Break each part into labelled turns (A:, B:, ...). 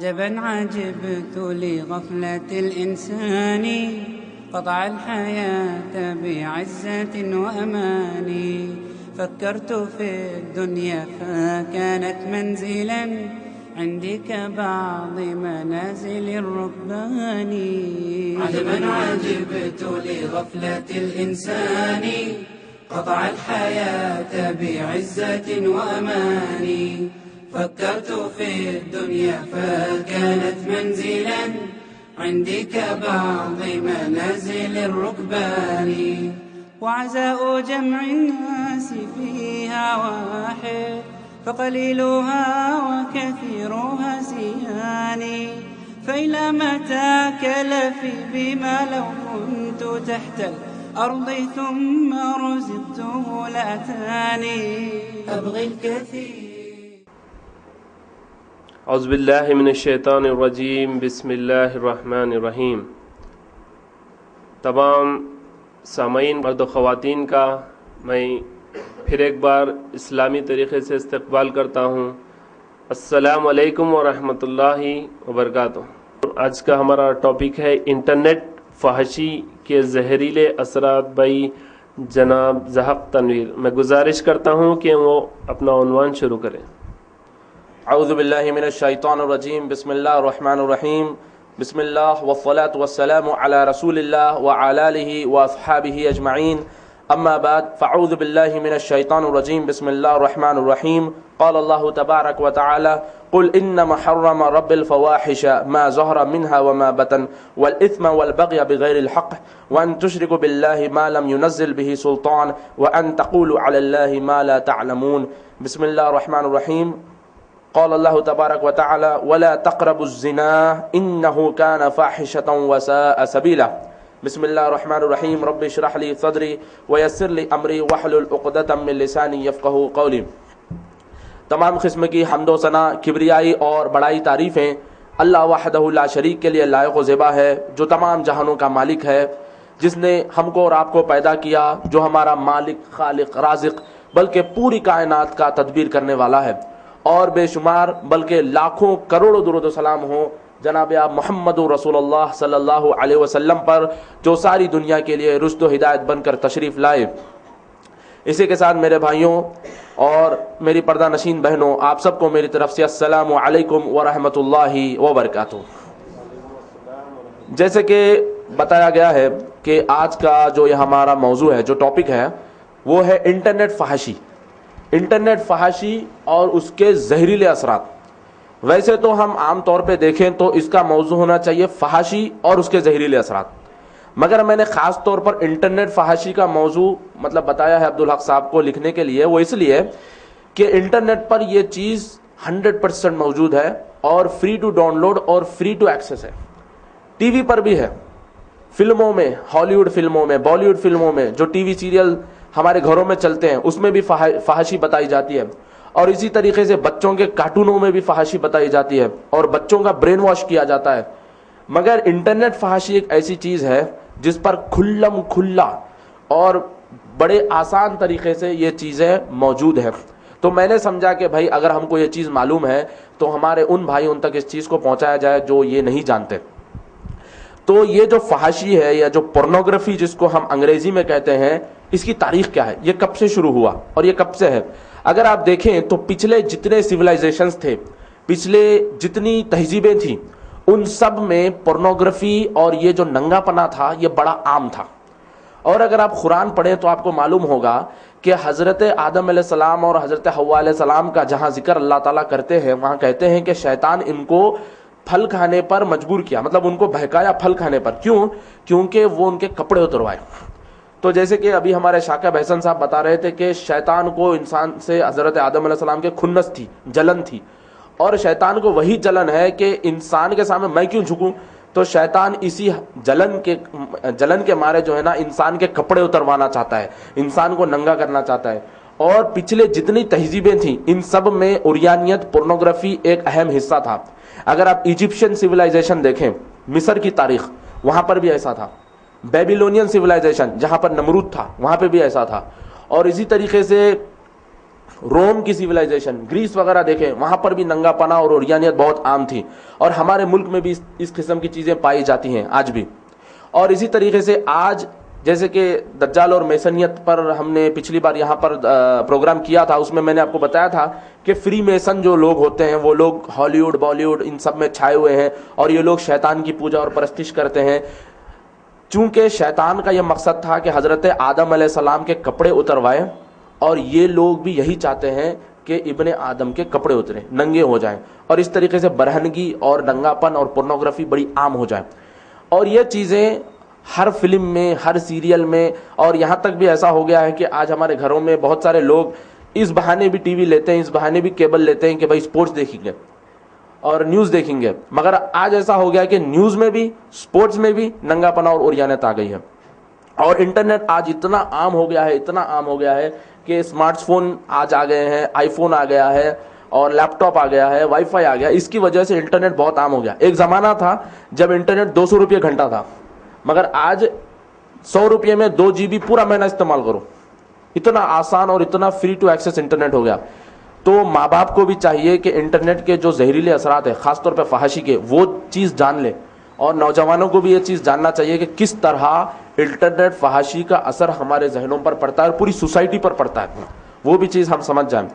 A: عجبا عجبت لغفلة الإنسان قطع الحياة بعزة وأمان. فكرت في الدنيا فكانت منزلا عندي كبعض منازل الركبان. عجبا عجبت لغفلة الإنسان قطع الحياة بعزة وأمان. فكرت في الدنيا فكانت منزلا عندي كبعض منازل الركبان. وعزاء جمع الناس فيها واحد فقليلها وكثيرها سيان. فإلى متى كلفي بما لو كنت تحت الأرض ثم رزقته لأتاني أبغي الكثير.
B: اعوذ باللہ من الشیطان الرجیم. بسم اللہ الرحمن الرحیم. تمام سامعین مرد و خواتین کا میں پھر ایک بار اسلامی طریقے سے استقبال کرتا ہوں. السلام علیکم ورحمۃ اللہ وبرکاتہ. آج کا ہمارا ٹاپک ہے انٹرنیٹ فحشی کے زہریلے اثرات بائی جناب زحق تنویر. میں گزارش کرتا ہوں کہ وہ اپنا عنوان شروع کریں.
C: اعوذ باللہ من الشیطان الرجیم. بسم اللہ الرحمن الرحیم. بسم اللہ والصلاة والسلام علی رسول اللہ وعلی آلہ واصحابہ اجمعین. اما بعد فاعوذ باللہ من الشیطان الرجیم. بسم اللہ الرحمن الرحیم. قال اللہ تبارک وتعالی قل انما حرم رب الفواحش ما ظهر منها وما بطن والاثم والبغي بغير الحق وان تشركوا بالله ما لم ينزل به سلطان وان تقولوا على الله ما لا تعلمون. بسم اللہ الرحمن الرحیم. قال الله تبارك وتعالى ولا تقربوا الزنا انه كان فاحشة وساء سبيلا. بسم الله الرحمن الرحيم. رب اشرح لي صدري ويسر لي امري واحلل عقدة من لساني يفقهوا قولي. تمام قسم کی حمد و ثنا کبریائی اور بڑائی تعریفیں اللہ وحدہ لا شریک کے لیے لائق و زیبا ہے، جو تمام جہانوں کا مالک ہے، جس نے ہم کو اور آپ کو پیدا کیا، جو ہمارا مالک، خالق، رازق، بلکہ پوری کائنات کا تدبیر کرنے والا ہے. اور بے شمار بلکہ لاکھوں کروڑوں درود و سلام ہوں جناب آپ محمد رسول اللہ صلی اللہ علیہ وسلم پر، جو ساری دنیا کے لیے رشد و ہدایت بن کر تشریف لائے. اسی کے ساتھ میرے بھائیوں اور میری پردہ نشین بہنوں، آپ سب کو میری طرف سے السلام علیکم ورحمۃ اللہ وبرکاتہ. جیسے کہ بتایا گیا ہے کہ آج کا جو یہ ہمارا موضوع ہے، جو ٹاپک ہے، وہ ہے انٹرنیٹ فحاشی. انٹرنیٹ فحاشی اور اس کے زہریلے اثرات. ویسے تو ہم عام طور پہ دیکھیں تو اس کا موضوع ہونا چاہیے فحاشی اور اس کے زہریلے اثرات، مگر میں نے خاص طور پر انٹرنیٹ فحاشی کا موضوع بتایا ہے عبدالحق صاحب کو لکھنے کے لیے. وہ اس لیے کہ انٹرنیٹ پر یہ چیز 100% موجود ہے اور فری ٹو ڈاؤن لوڈ اور فری ٹو ایکسیس ہے. ٹی وی پر بھی ہے، فلموں میں، ہالی ووڈ فلموں میں، بالی ووڈ فلموں میں، جو ٹی وی سیریل ہمارے گھروں میں چلتے ہیں اس میں بھی فحاشی بتائی جاتی ہے. اور اسی طریقے سے بچوں کے کارٹونوں میں بھی فحاشی بتائی جاتی ہے اور بچوں کا برین واش کیا جاتا ہے. مگر انٹرنیٹ فحاشی ایک ایسی چیز ہے جس پر کھلم کھلا اور بڑے آسان طریقے سے یہ چیزیں موجود ہیں. تو میں نے سمجھا کہ بھائی اگر ہم کو یہ چیز معلوم ہے تو ہمارے ان بھائیوں تک اس چیز کو پہنچایا جائے جو یہ نہیں جانتے. تو یہ جو فحاشی ہے یا جو پورنوگرافی جس کو ہم انگریزی میں کہتے ہیں، اس کی تاریخ کیا ہے، یہ کب سے شروع ہوا اور یہ کب سے ہے. اگر آپ دیکھیں تو پچھلے جتنے سویلائزیشنز تھے، پچھلے جتنی تہذیبیں تھیں، ان سب میں پورنوگرافی اور یہ جو ننگا پنا تھا یہ بڑا عام تھا. اور اگر آپ قرآن پڑھیں تو آپ کو معلوم ہوگا کہ حضرت آدم علیہ السلام اور حضرت حوا علیہ السلام کا جہاں ذکر اللہ تعالیٰ کرتے ہیں، وہاں کہتے ہیں کہ شیطان ان کو پھل کھانے پر مجبور کیا، مطلب ان کو بہکایا پھل کھانے پر. کیوں؟ کیونکہ وہ ان کے کپڑے اتروائے. تو جیسے کہ ابھی ہمارے شاکر بحسن صاحب بتا رہے تھے کہ شیطان کو انسان سے حضرت آدم علیہ السلام کے کھنس تھی، جلن تھی، اور شیطان کو وہی جلن ہے کہ انسان کے سامنے میں کیوں جھکوں. تو شیطان اسی جلن کے مارے جو ہے نا انسان کے کپڑے اتروانا چاہتا ہے، انسان کو ننگا کرنا چاہتا ہے. اور پچھلے جتنی تہذیبیں تھیں ان سب میں اوریانیت، پورنوگرافی ایک اہم حصہ تھا. اگر آپ ایجپشین سویلائزیشن دیکھیں، مصر کی تاریخ، وہاں پر بھی ایسا تھا. بیبیلونین سویلائزیشن جہاں پر نمرود تھا وہاں پہ بھی ایسا تھا. اور اسی طریقے سے روم کی سیولائزیشن، گریس وغیرہ دیکھیں، وہاں پر بھی ننگا پنا اور عریانیت بہت عام تھی، اور ہمارے ملک میں بھی اس قسم کی چیزیں پائی جاتی ہیں آج بھی. اور اسی طریقے سے آج جیسے کہ دجال اور میسنیت پر ہم نے پچھلی بار یہاں پر پروگرام کیا تھا، اس میں میں نے آپ کو بتایا تھا کہ فری میسن جو لوگ ہوتے ہیں وہ لوگ ہالی ووڈ بالی ووڈ ان سب میں چھائے ہوئے ہیں، اور یہ لوگ شیطان کی پوجا اور پرستش کرتے ہیں. چونکہ شیطان کا یہ مقصد تھا کہ حضرت آدم علیہ السلام کے کپڑے اتروائے، اور یہ لوگ بھی یہی چاہتے ہیں کہ ابن آدم کے کپڑے اتریں، ننگے ہو جائیں، اور اس طریقے سے برہنگی اور ننگاپن اور پورنوگرافی بڑی عام ہو جائے. اور یہ چیزیں ہر فلم میں، ہر سیریل میں، اور یہاں تک بھی ایسا ہو گیا ہے کہ آج ہمارے گھروں میں بہت سارے لوگ اس بہانے بھی ٹی وی لیتے ہیں، اس بہانے بھی کیبل لیتے ہیں کہ بھائی سپورٹس دیکھیں گے اور نیوز دیکھیں گے. مگر آج ایسا ہو گیا کہ نیوز میں بھی، سپورٹس میں بھی ننگا پنا اور عریانیت آ گئی ہے. اور انٹرنیٹ آج اتنا عام ہو گیا ہے، اتنا عام ہو گیا ہے کہ اسمارٹ فون آج آ گئے ہیں، آئی فون آ گیا ہے، اور لیپ ٹاپ آ گیا ہے، وائی فائی آ گیا. اس کی وجہ سے انٹرنیٹ بہت عام ہو گیا. ایک زمانہ تھا جب انٹرنیٹ 200 روپے گھنٹہ تھا، مگر آج 100 روپے میں 2 GB پورا مہینہ استعمال کرو. اتنا آسان اور اتنا فری ٹو ایکسیس انٹرنیٹ ہو گیا. تو ماں باپ کو بھی چاہیے کہ انٹرنیٹ کے جو زہریلے اثرات ہیں، خاص طور پہ فحاشی کے، وہ چیز جان لے. اور نوجوانوں کو بھی یہ چیز جاننا چاہیے کہ کس طرح انٹرنیٹ فحاشی کا اثر ہمارے ذہنوں پر پڑتا ہے اور پوری سوسائٹی پر پڑتا ہے، وہ بھی چیز ہم سمجھ جائیں.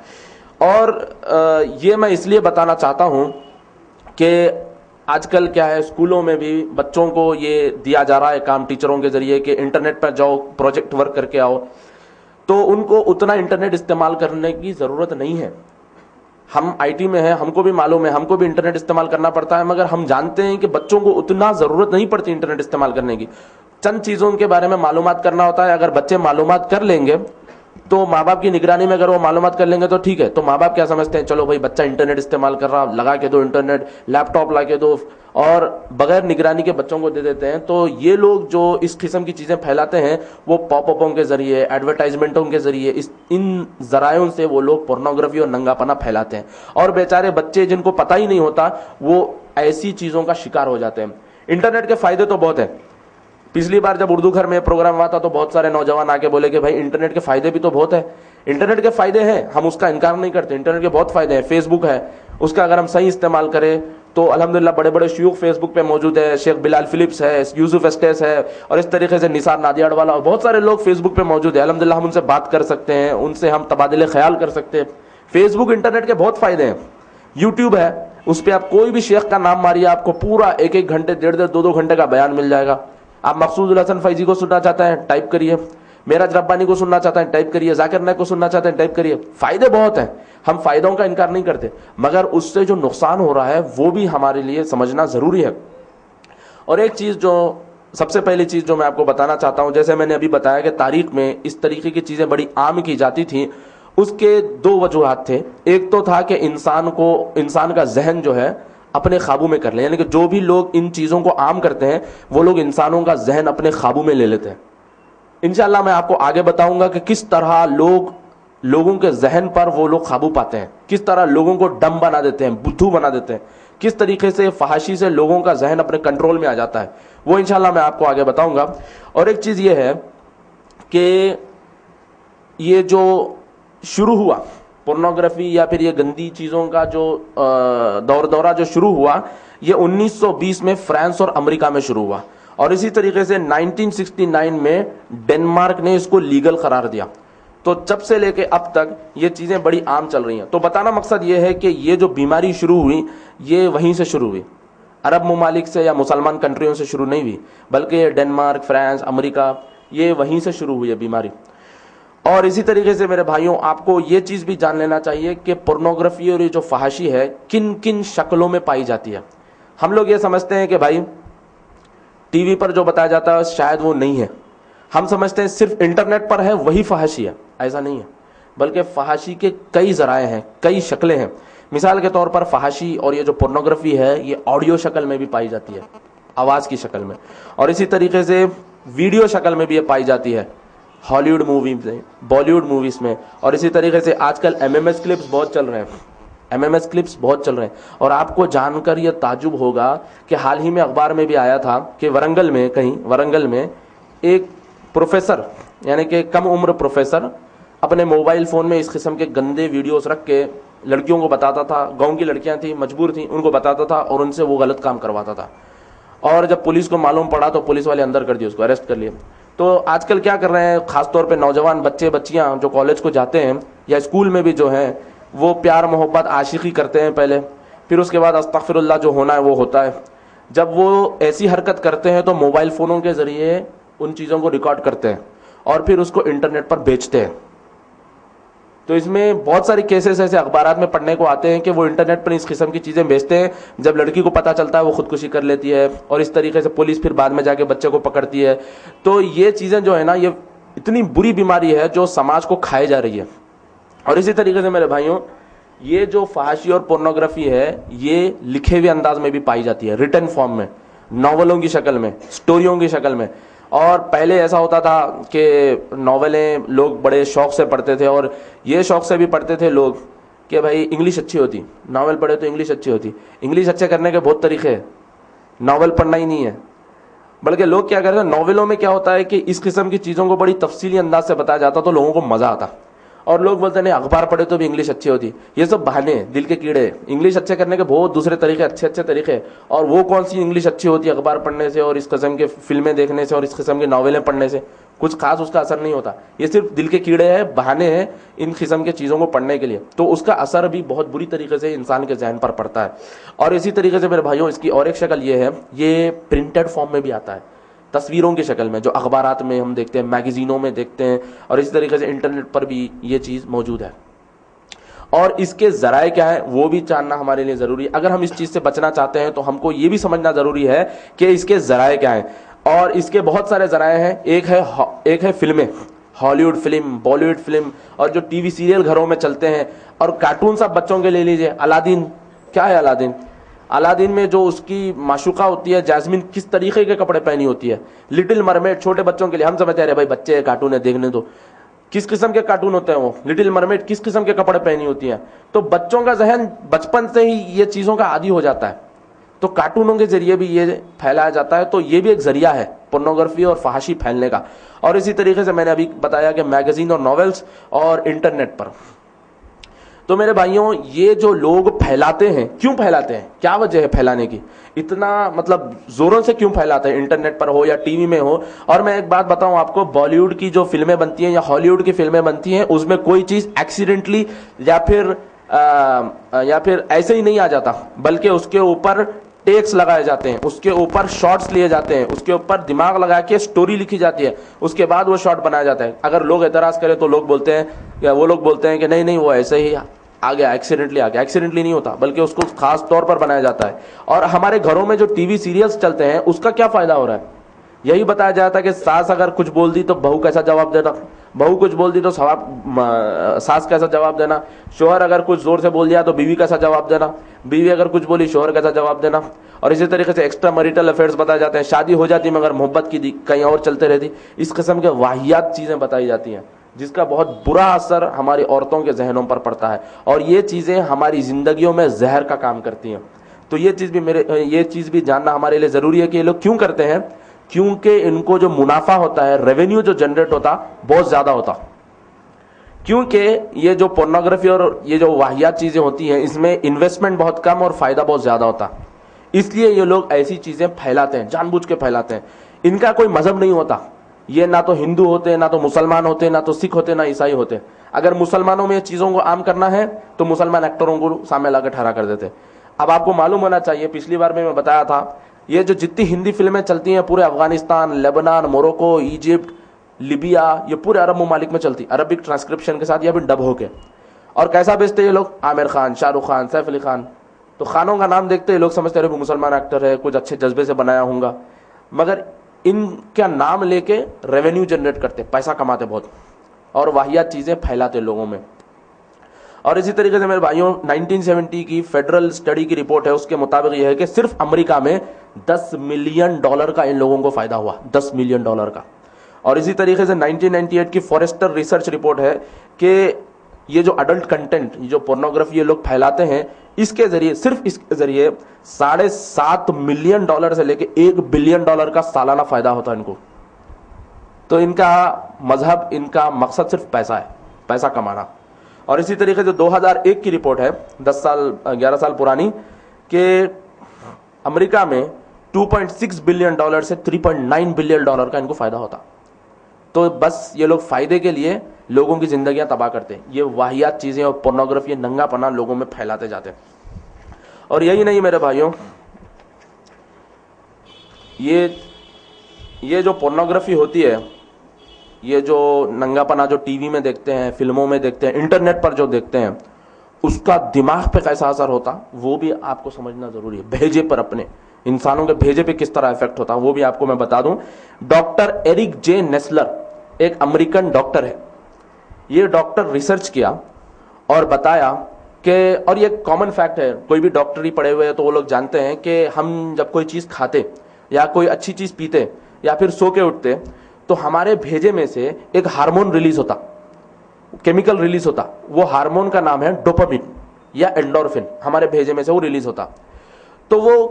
C: اور یہ میں اس لیے بتانا چاہتا ہوں کہ آج کل کیا ہے، اسکولوں میں بھی بچوں کو یہ دیا جا رہا ہے کام ٹیچروں کے ذریعے کہ انٹرنیٹ پر جاؤ، پروجیکٹ ورک کر کے آؤ. تو ان کو اتنا انٹرنیٹ استعمال کرنے کی ضرورت نہیں ہے. ہم آئی ٹی میں ہیں، ہم کو بھی معلوم ہے، ہم کو بھی انٹرنیٹ استعمال کرنا پڑتا ہے، مگر ہم جانتے ہیں کہ بچوں کو اتنا ضرورت نہیں پڑتی انٹرنیٹ استعمال کرنے کی. چند چیزوں کے بارے میں معلومات کرنا ہوتا ہے. اگر بچے معلومات کر لیں گے تو ماں باپ کی نگرانی میں اگر وہ معلومات کر لیں گے تو ٹھیک ہے. تو ماں باپ کیا سمجھتے ہیں، چلو بھائی بچہ انٹرنیٹ استعمال کر رہا، لگا کے دو انٹرنیٹ، لیپ ٹاپ لا کے دو، اور بغیر نگرانی کے بچوں کو دے دیتے ہیں. تو یہ لوگ جو اس قسم کی چیزیں پھیلاتے ہیں، وہ پاپ اپوں کے ذریعے، ایڈورٹائزمنٹوں کے ذریعے، ان ذرائعوں سے وہ لوگ پورنوگرافی اور ننگا پنا پھیلاتے ہیں. اور بیچارے بچے جن کو پتہ ہی نہیں ہوتا، وہ ایسی چیزوں کا شکار ہو جاتے ہیں. انٹرنیٹ کے فائدے تو بہت ہیں. پچھلی بار جب اردو گھر میں پروگرام ہوا تھا تو بہت سارے نوجوان آ کے بولے کہ بھائی انٹرنیٹ کے فائدے بھی تو بہت ہیں. انٹرنیٹ کے فائدے ہیں، ہم اس کا انکار نہیں کرتے. انٹرنیٹ کے بہت فائدے ہیں. فیس بک ہے، اس کا اگر ہم صحیح استعمال کریں تو الحمدللہ بڑے بڑے شیوخ فیس بک پہ موجود ہے. شیخ بلال فلپس ہے، یوسف اسٹیس ہے، اور اس طریقے سے نثار نادیاڑ والا، اور بہت سارے لوگ فیس بک پہ موجود ہیں. الحمدللہ ہم ان سے بات کر سکتے ہیں، ان سے ہم تبادلے خیال کر سکتے ہیں. فیس بک انٹرنیٹ کے بہت فائدے ہیں. یوٹیوب ہے، اس پہ آپ کوئی بھی شیخ کا نام ماریے، آپ کو پورا 1 گھنٹے، 1.5 2 گھنٹے کا بیان مل جائے گا. آپ مقصود الحسن فیضی کو سننا چاہتے ہیں، ٹائپ کریے. معراج ربانی کو سننا چاہتے ہیں، ٹائپ کریے. ذاکر نائک کو سننا چاہتے ہیں، ٹائپ کریے. فائدے بہت ہیں، ہم فائدوں کا انکار نہیں کرتے، مگر اس سے جو نقصان ہو رہا ہے وہ بھی ہمارے لیے سمجھنا ضروری ہے. اور ایک چیز جو سب سے پہلی چیز جو میں آپ کو بتانا چاہتا ہوں، جیسے میں نے ابھی بتایا کہ تاریخ میں اس طریقے کی چیزیں بڑی عام کی جاتی تھیں. اس کے 2 وجوہات تھے. ایک تو تھا کہ انسان کا ذہن جو ہے اپنے قابو میں کر لیں، یعنی کہ جو بھی لوگ ان چیزوں کو عام کرتے ہیں وہ لوگ انسانوں کا ذہن اپنے قابو میں لے لیتے ہیں. انشاءاللہ میں آپ کو آگے بتاؤں گا کہ کس طرح لوگوں کے ذہن پر وہ لوگ قابو پاتے ہیں، کس طرح لوگوں کو ڈم بنا دیتے ہیں، بدھو بنا دیتے ہیں، کس طریقے سے فحاشی سے لوگوں کا ذہن اپنے کنٹرول میں آ جاتا ہے، وہ انشاءاللہ میں آپ کو آگے بتاؤں گا. اور ایک چیز یہ ہے کہ یہ جو شروع ہوا پورنوگرافی یا پھر یہ گندی چیزوں کا جو دورہ جو شروع ہوا، یہ 1920 میں فرانس اور امریکہ میں شروع ہوا. اور اسی طریقے سے 1969 میں ڈنمارک نے اس کو لیگل قرار دیا. تو جب سے لے کے اب تک یہ چیزیں بڑی عام چل رہی ہیں. تو بتانا مقصد یہ ہے کہ یہ جو بیماری شروع ہوئی یہ وہیں سے شروع ہوئی، عرب ممالک سے یا مسلمان کنٹریوں سے شروع نہیں ہوئی، بلکہ یہ ڈنمارک، فرانس، امریکہ، یہ وہیں سے شروع ہوئی ہے بیماری. اور اسی طریقے سے میرے بھائیوں، آپ کو یہ چیز بھی جان لینا چاہیے کہ پورنوگرافی اور یہ جو فحاشی ہے کن کن شکلوں میں پائی جاتی ہے. ہم لوگ یہ سمجھتے ہیں کہ بھائی ٹی وی پر جو بتایا جاتا ہے شاید وہ نہیں ہے. ہم سمجھتے ہیں صرف انٹرنیٹ پر ہے وہی فحاشی ہے. ایسا نہیں ہے، بلکہ فحاشی کے کئی ذرائع ہیں، کئی شکلیں ہیں. مثال کے طور پر فحاشی اور یہ جو پورنوگرافی ہے یہ آڈیو شکل میں بھی پائی جاتی ہے، آواز کی شکل میں، اور اسی طریقے سے ویڈیو شکل میں بھی یہ پائی جاتی ہے، ہالی ووڈ موویز میں، بالی ووڈ موویز میں. اور اسی طریقے سے آج کل MMS کلپس بہت چل رہے ہیں، MMS کلپس بہت چل رہے ہیں. اور آپ کو جان کر یہ تعجب ہوگا کہ حال ہی میں اخبار میں بھی آیا تھا کہ ورنگل میں ایک پروفیسر، یعنی کہ کم عمر پروفیسر اپنے موبائل فون میں اس قسم کے گندے ویڈیوز رکھ کے لڑکیوں کو بتاتا تھا. گاؤں کی لڑکیاں تھیں, مجبور تھیں, ان کو بتاتا تھا اور ان سے وہ غلط کام کرواتا تھا. اور جب پولیس کو معلوم پڑا تو پولیس والے اندر کر دیے, اس کو اریسٹ کر لیے. تو آج کل کیا کر رہے ہیں, خاص طور پہ نوجوان بچے بچیاں جو کالج کو جاتے ہیں یا اسکول میں بھی جو ہیں, وہ پیار محبت عاشقی کرتے ہیں پہلے, پھر اس کے بعد استغفر اللہ جو ہونا ہے وہ ہوتا ہے. جب وہ ایسی حرکت کرتے ہیں تو موبائل فونوں کے ذریعے ان چیزوں کو ریکارڈ کرتے ہیں اور پھر اس کو انٹرنیٹ پر بیچتے ہیں. تو اس میں بہت ساری کیسز ایسے اخبارات میں پڑھنے کو آتے ہیں کہ وہ انٹرنیٹ پر اس قسم کی چیزیں بیچتے ہیں. جب لڑکی کو پتہ چلتا ہے وہ خودکشی کر لیتی ہے اور اس طریقے سے پولیس پھر بعد میں جا کے بچے کو پکڑتی ہے. تو یہ چیزیں جو ہے نا, یہ اتنی بری بیماری ہے جو سماج کو کھائے جا رہی ہے. اور اسی طریقے سے میرے بھائیوں, یہ جو فحاشی اور پورنوگرافی ہے یہ لکھے ہوئے انداز میں بھی پائی جاتی ہے, ریٹن فارم میں, ناولوں کی شکل میں, سٹوریوں کی شکل میں. اور پہلے ایسا ہوتا تھا کہ ناولیں لوگ بڑے شوق سے پڑھتے تھے, اور یہ شوق سے بھی پڑھتے تھے لوگ کہ بھائی انگلش اچھی ہوتی, ناول پڑھے تو انگلش اچھی ہوتی. انگلش اچھے کرنے کے بہت طریقے ہیں, ناول پڑھنا ہی نہیں ہے. بلکہ لوگ کیا کرتے ہیں, ناولوں میں کیا ہوتا ہے کہ اس قسم کی چیزوں کو بڑی تفصیلی انداز سے بتایا جاتا تو لوگوں کو مزہ آتا, اور لوگ بولتے ہیں نہیں اخبار پڑھے تو بھی انگلش اچھی ہوتی. یہ سب بہانے, دل کے کیڑے. انگلش اچھے کرنے کے بہت دوسرے طریقے, اچھے طریقے. اور وہ کون سی انگلش اچھی ہوتی ہے اخبار پڑھنے سے اور اس قسم کے فلمیں دیکھنے سے اور اس قسم کی ناولیں پڑھنے سے؟ کچھ خاص اس کا اثر نہیں ہوتا. یہ صرف دل کے کیڑے ہیں, بہانے ہیں ان قسم کے چیزوں کو پڑھنے کے لیے. تو اس کا اثر بھی بہت بری طریقے سے انسان کے ذہن پر پڑتا ہے. اور اسی طریقے سے میرے بھائیوں, اس کی اور ایک شکل یہ ہے, یہ پرنٹڈ فارم میں بھی آتا ہے, تصویروں کی شکل میں, جو اخبارات میں ہم دیکھتے ہیں, میگزینوں میں دیکھتے ہیں, اور اس طریقے سے انٹرنیٹ پر بھی یہ چیز موجود ہے. اور اس کے ذرائع کیا ہیں وہ بھی جاننا ہمارے لیے ضروری ہے. اگر ہم اس چیز سے بچنا چاہتے ہیں تو ہم کو یہ بھی سمجھنا ضروری ہے کہ اس کے ذرائع کیا ہیں. اور اس کے بہت سارے ذرائع ہیں. ایک ہے فلمیں, Hollywood film, Bollywood film, اور جو ٹی وی سیریل گھروں میں چلتے ہیں, اور کارٹون سب بچوں کے لے لیجئے. الادین, کیا ہے الادین؟ الادین میں جو اس کی معشوقہ ہوتی ہے جاسمین, کس طریقے کے کپڑے پہنی ہوتی ہے. لٹل مرمیڈ چھوٹے بچوں کے لیے, ہم سمجھتے ہیں بھائی بچے کارٹون ہے دیکھنے دو, کس قسم کے کارٹون ہوتے ہیں وہ. لٹل مرمیڈ کس قسم کے کپڑے پہنی ہوتی ہیں. تو بچوں کا ذہن بچپن سے ہی یہ چیزوں کا عادی ہو جاتا ہے, تو کارٹونوں کے ذریعے بھی یہ پھیلایا جاتا ہے. تو یہ بھی ایک ذریعہ ہے پورنوگرافی اور فحاشی پھیلنے کا. اور اسی طریقے سے میں نے ابھی بتایا کہ میگزین اور ناولز اور انٹرنیٹ پر. تو میرے بھائیوں, یہ جو لوگ پھیلاتے ہیں, کیوں پھیلاتے ہیں, کیا وجہ ہے پھیلانے کی, اتنا مطلب زوروں سے کیوں پھیلاتے ہیں, انٹرنیٹ پر ہو یا ٹی وی میں ہو. اور میں ایک بات بتاؤں آپ کو, بالی ووڈ کی جو فلمیں بنتی ہیں یا ہالی ووڈ کی فلمیں بنتی ہیں, اس میں کوئی چیز ایکسیڈنٹلی یا پھر ایسے ہی نہیں آ جاتا, بلکہ اس کے اوپر ٹیکس لگائے جاتے ہیں, اس کے اوپر شارٹس لیے جاتے ہیں, اس کے اوپر دماغ لگا کے سٹوری لکھی جاتی ہے, اس کے بعد وہ شارٹ بنایا جاتا ہے. اگر لوگ اعتراض کریں تو لوگ بولتے ہیں کہ نہیں وہ ایسے ہی آ گیا, ایکسیڈنٹلی آ گیا. ایکسیڈنٹلی نہیں ہوتا, بلکہ اس کو خاص طور پر بنایا جاتا ہے. اور ہمارے گھروں میں جو ٹی وی سیریلز چلتے ہیں اس کا کیا فائدہ ہو رہا ہے, یہی بتایا جاتا ہے کہ ساس اگر کچھ بول دی تو بہو کیسا جواب دینا, بہو کچھ بول دی تو ساس کیسا جواب دینا, شوہر اگر کچھ زور سے بول دیا تو بیوی کیسا جواب دینا, بیوی اگر کچھ بولی شوہر کیسا جواب دینا. اور اسی طریقے سے ایکسٹرا میریٹل افیئرز بتائے جاتے ہیں, شادی ہو جاتی مگر محبت کی کہیں اور چلتے رہتی. اس قسم کے واہیات چیزیں بتائی جاتی ہیں جس کا بہت برا اثر ہماری عورتوں کے ذہنوں پر پڑتا ہے, اور یہ چیزیں ہماری زندگیوں میں زہر کا کام کرتی ہیں. تو یہ چیز بھی جاننا ہمارے لیے ضروری ہے کہ یہ لوگ کیوں کرتے ہیں. کیونکہ ان کو جو منافع ہوتا ہے, ریونیو جو جنریٹ ہوتا بہت زیادہ ہوتا. کیونکہ یہ جو پورنوگرافی اور یہ جو واہیات چیزیں ہوتی ہیں اس میں انویسٹمنٹ بہت کم اور فائدہ بہت زیادہ ہوتا, اس لیے یہ لوگ ایسی چیزیں پھیلاتے ہیں, جان بوجھ کے پھیلاتے ہیں. ان کا کوئی مذہب نہیں ہوتا, یہ نہ تو ہندو ہوتے, نہ تو مسلمان ہوتے, نہ تو سکھ ہوتے, نہ عیسائی ہوتے. اگر مسلمانوں میں چیزوں کو عام کرنا ہے تو مسلمان ایکٹروں کو سامنے لا کے ٹھہرا کر دیتے. اب آپ کو معلوم ہونا چاہیے, پچھلی بار میں بتایا تھا, یہ جو جتنی ہندی فلمیں چلتی ہیں پورے Afghanistan, Lebanon, Morocco, Egypt, Libya, یہ پورے عرب ممالک میں چلتی, عربک ٹرانسکرپشن کے ساتھ یا پھر ڈب ہو کے. اور کیسا بیچتے یہ لوگ, عامر خان, شاہ رخ خان, سیف علی خان. تو خانوں کا نام دیکھتے ہیں لوگ سمجھتے ہیں مسلمان ایکٹر ہے, کچھ اچھے جذبے سے بنایا ہوں گا, مگر ان کا نام لے کے ریونیو جنریٹ کرتے, پیسہ کماتے بہت, اور واہیات چیزیں پھیلاتے لوگوں میں. اور اسی طریقے سے میرے بھائیوں 1970 کی فیڈرل اسٹڈی کی رپورٹ ہے, اس کے مطابق یہ ہے کہ صرف امریکہ میں $10 ملین کا ان لوگوں کو فائدہ ہوا, $10 ملین کا. اور اسی طریقے سے 1998 کی فورسٹر ریسرچ رپورٹ ہے کہ یہ جو اڈلٹ کنٹینٹ, جو پورنوگرافی یہ لوگ پھیلاتے ہیں, اس کے ذریعے, صرف اس کے ذریعے $7.5 ملین سے لے کے $1 بلین کا سالانہ فائدہ ہوتا ہے ان کو. تو ان کا مذہب, ان کا مقصد صرف پیسہ ہے. پیسہ کمانا. اور اسی طریقے سے 2001 کی رپورٹ ہے 11 سال پرانی کہ امریکہ میں $2.6 بلین سے $3.9 بلین کا ان کو فائدہ ہوتا. تو بس یہ لوگ فائدے کے لیے لوگوں کی زندگیاں تباہ کرتے ہیں. یہ واہیات چیزیں اور پورنوگرافی, یہ ننگا پنا لوگوں میں پھیلاتے جاتے ہیں. اور یہی نہیں میرے بھائیوں, یہ جو پورنوگرافی ہوتی ہے, یہ جو ننگا پنا جو ٹی وی میں دیکھتے ہیں, فلموں میں دیکھتے ہیں, انٹرنیٹ پر جو دیکھتے ہیں, اس کا دماغ پہ کیسا اثر ہوتا وہ بھی آپ کو سمجھنا ضروری ہے. بھیجے پر, اپنے انسانوں کے بھیجے پہ کس طرح افیکٹ ہوتا وہ بھی آپ کو میں بتا دوں. ڈاکٹر ایرک جے نیسلر ایک امریکن ڈاکٹر ہے. یہ ڈاکٹر ریسرچ کیا اور بتایا کہ, اور یہ کامن فیکٹ ہے, کوئی بھی ڈاکٹری پڑھے ہوئے تو وہ لوگ جانتے ہیں کہ ہم جب کوئی چیز کھاتے یا کوئی اچھی چیز پیتے یا پھر سو کے اٹھتے تو ہمارے بھیجے میں سے ایک ہارمون ریلیز ہوتا, کیمیکل ریلیز ہوتا. وہ ہارمون کا نام ہے ڈوپامین یا اینڈورفن. ہمارے بھیجے میں سے وہ ریلیز ہوتا. تو وہ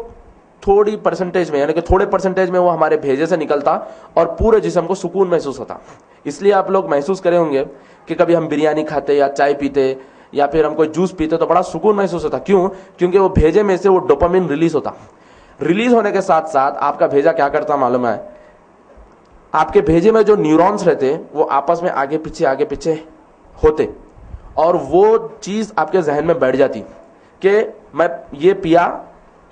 C: تھوڑی پرسنٹیج میں, یعنی کہ تھوڑے پرسنٹیج میں وہ ہمارے بھیجے سے نکلتا اور پورے جسم کو سکون محسوس ہوتا. اس لیے آپ لوگ محسوس کرے ہوں گے کہ کبھی ہم بریانی کھاتے یا چائے پیتے یا پھر ہم کوئی جوس پیتے تو بڑا سکون محسوس ہوتا. کیوں؟ کیونکہ وہ بھیجے میں سے وہ ڈوپامین ریلیز ہوتا. ریلیز ہونے کے ساتھ ساتھ آپ کا بھیجا کیا کرتا معلوم ہے, آپ کے بھیجے میں جو نیورونز رہتے وہ آپس میں آگے پیچھے ہوتے اور وہ چیز آپ کے ذہن میں بیٹھ جاتی کہ میں یہ پیا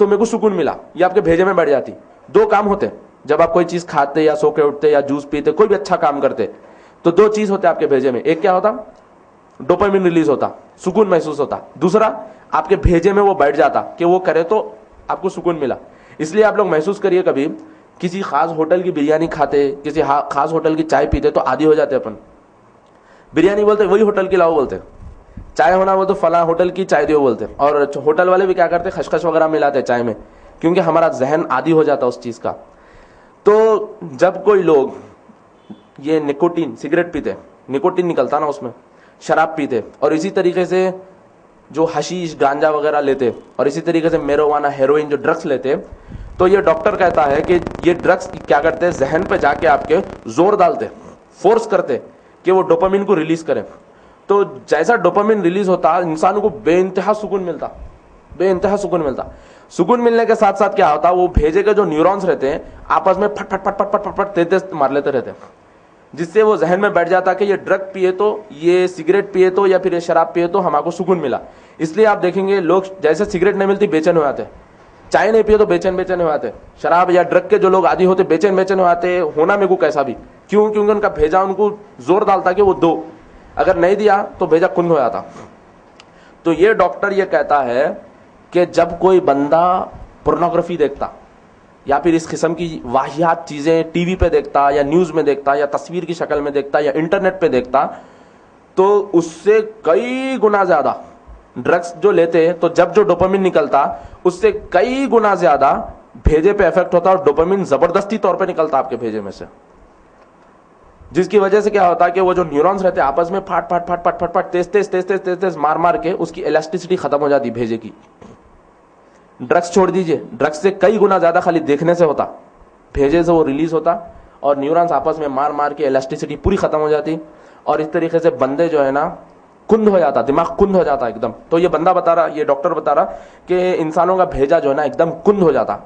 C: تو میرے کو سکون ملا, یہ آپ کے بھیجے میں بیٹھ جاتی. دو کام ہوتے جب آپ کوئی چیز کھاتے یا سو کے اٹھتے یا جوس پیتے, کوئی بھی اچھا کام کرتے, تو دو چیز ہوتے آپ کے بھیجے میں. ایک کیا ہوتا, ڈوپامین ریلیز ہوتا, سکون محسوس ہوتا. دوسرا, آپ کے بھیجے میں وہ بیٹھ جاتا کہ وہ کرے تو آپ کو سکون ملا. اس لیے آپ لوگ محسوس کریے, کبھی کسی خاص ہوٹل کی بریانی کھاتے, کسی خاص ہوٹل کی چائے پیتے تو عادی ہو جاتے. اپن بریانی بولتے وہی ہوٹل کی لاؤ بولتے, چائے ہونا وہ تو فلاں ہوٹل کی چائے دیو بولتے. اور ہوٹل والے بھی کیا کرتے, خشخش وغیرہ ملاتے چائے میں, کیونکہ ہمارا ذہن عادی ہو جاتا اس چیز کا. تو جب کوئی لوگ یہ نکوٹین, سگریٹ پیتے, نکوٹین نکلتا نا اس میں, شراب پیتے, اور اسی طریقے سے جو حشیش گانجا وغیرہ لیتے, اور اسی طریقے سے میرووانا, ہیروئن جو ڈرگس لیتے, تو یہ ڈاکٹر کہتا ہے کہ یہ ڈرگس کیا کرتے, ذہن پہ جا کے آپ کے زور ڈالتے, فورس کرتے کہ وہ ڈوپامین کو ریلیز کریں. تو جیسا ڈوپامین ریلیز ہوتا انسانوں کو بے انتہا سکون ملتا, بے انتہا سکون ملتا. سکون ملنے کے ساتھ ساتھ کیا ہوتا, وہ بھیجے کے جو نیورونز رہتے ہیں آپس میں پھٹ پھٹ پھٹ پھٹ پھٹ پھٹ تیز مار لیتے رہتے, جس سے وہ ذہن میں بیٹھ جاتا کہ یہ ڈرگ پیے تو, یہ سگریٹ پیے تو, یا پھر یہ شراب پیے تو ہمارے کو سکون ملا. اس لیے آپ دیکھیں گے لوگ جیسے سگریٹ نہیں ملتی بے چین ہو جاتے, چائے نہیں پیے تو بے چین ہو جاتے, شراب یا ڈرگ کے جو لوگ عادی ہوتے بے چین ہو جاتے, ہونا میرے کو کیسا بھی. کیوں؟ کیونکہ ان کا بھیجا ان کو زور ڈالتا کہ وہ دو, اگر نہیں دیا تو بھیجا کند ہو جاتا. تو یہ ڈاکٹر یہ کہتا ہے کہ جب کوئی بندہ پورنوگرافی دیکھتا یا پھر اس قسم کی واہیات چیزیں ٹی وی پہ دیکھتا یا نیوز میں دیکھتا یا تصویر کی شکل میں دیکھتا یا انٹرنیٹ پہ دیکھتا, تو اس سے کئی گنا زیادہ ڈرگس جو لیتے تو جب جو ڈوپامین نکلتا اس سے کئی گنا زیادہ بھیجے پہ افیکٹ ہوتا, اور ڈوپامین زبردستی طور پہ نکلتا آپ کے بھیجے میں سے, جس کی وجہ سے کیا ہوتا کہ وہ جو نیورونز رہتے آپس میں پھاٹ پھاٹ پھاٹ پھاٹ پھاٹ پھاٹ تیز مار کے اس کی الاسٹیسٹی ختم ہو جاتی بھیجے کی. ڈرگس چھوڑ دیجئے, ڈرگس سے کئی گنا زیادہ خالی دیکھنے سے ہوتا, بھیجے سے وہ ریلیز ہوتا اور نیورونز آپس میں مار کے الاسٹیسٹی پوری ختم ہو جاتی, اور اس طریقے سے بندے جو ہے نا کند ہو جاتا, دماغ کند ہو جاتا ایک دم. تو یہ بندہ بتا رہا, یہ ڈاکٹر بتا رہا کہ انسانوں کا بھیجا جو ہے نا ایک دم کند ہو جاتا.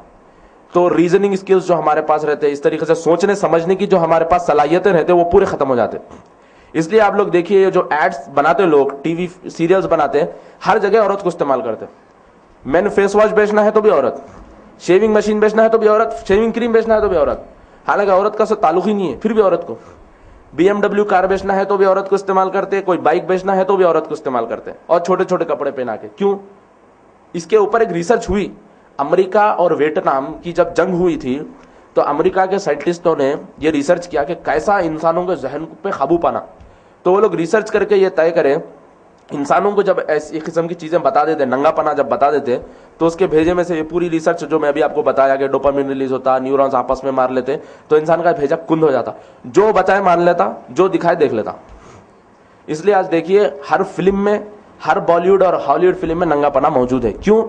C: تو ریزننگ اسکلز جو ہمارے پاس رہتے, اس طریقے سے سوچنے سمجھنے کی جو ہمارے پاس صلاحیتیں رہتے وہ پورے ختم ہو جاتے. اس لیے آپ لوگ دیکھیے جو ایڈس بناتے لوگ, ٹی وی سیریلز بناتے, ہر جگہ عورت کو استعمال کرتے. مین فیس واش بیچنا ہے تو بھی عورت, شیونگ مشین بیچنا ہے تو بھی عورت, شیونگ کریم بیچنا ہے تو بھی عورت, حالانکہ عورت کا تعلق ہی نہیں ہے, پھر بھی عورت کو. BMW کار بیچنا ہے تو بھی عورت کو استعمال کرتے, کوئی بائک بیچنا ہے تو بھی عورت کو استعمال کرتے, اور چھوٹے چھوٹے کپڑے پہنا کے. کیوں؟ اس کے اوپر ایک ریسرچ ہوئی. امریکہ اور ویٹنام کی جب جنگ ہوئی تھی تو امریکہ کے سائنٹسٹوں نے یہ ریسرچ کیا کہ کیسا انسانوں کے ذہن پہ قابو پانا. تو وہ لوگ ریسرچ کر کے یہ طے کرے, انسانوں کو جب ایسی قسم کی چیزیں بتا دیتے, ننگا پنا جب بتا دیتے, تو اس کے بھیجے میں سے یہ پوری ریسرچ جو میں ابھی آپ کو بتایا کہ ڈوپامین ریلیز ہوتا, نیورونز آپس میں مار لیتے, تو انسان کا بھیجا کند ہو جاتا, جو بچائے مان لیتا, جو دکھائے دیکھ لیتا. اس لیے آج دیکھیے ہر فلم میں, ہر بالی ووڈ اور ہالی ووڈ فلم میں ننگا پنا موجود ہے. کیوں؟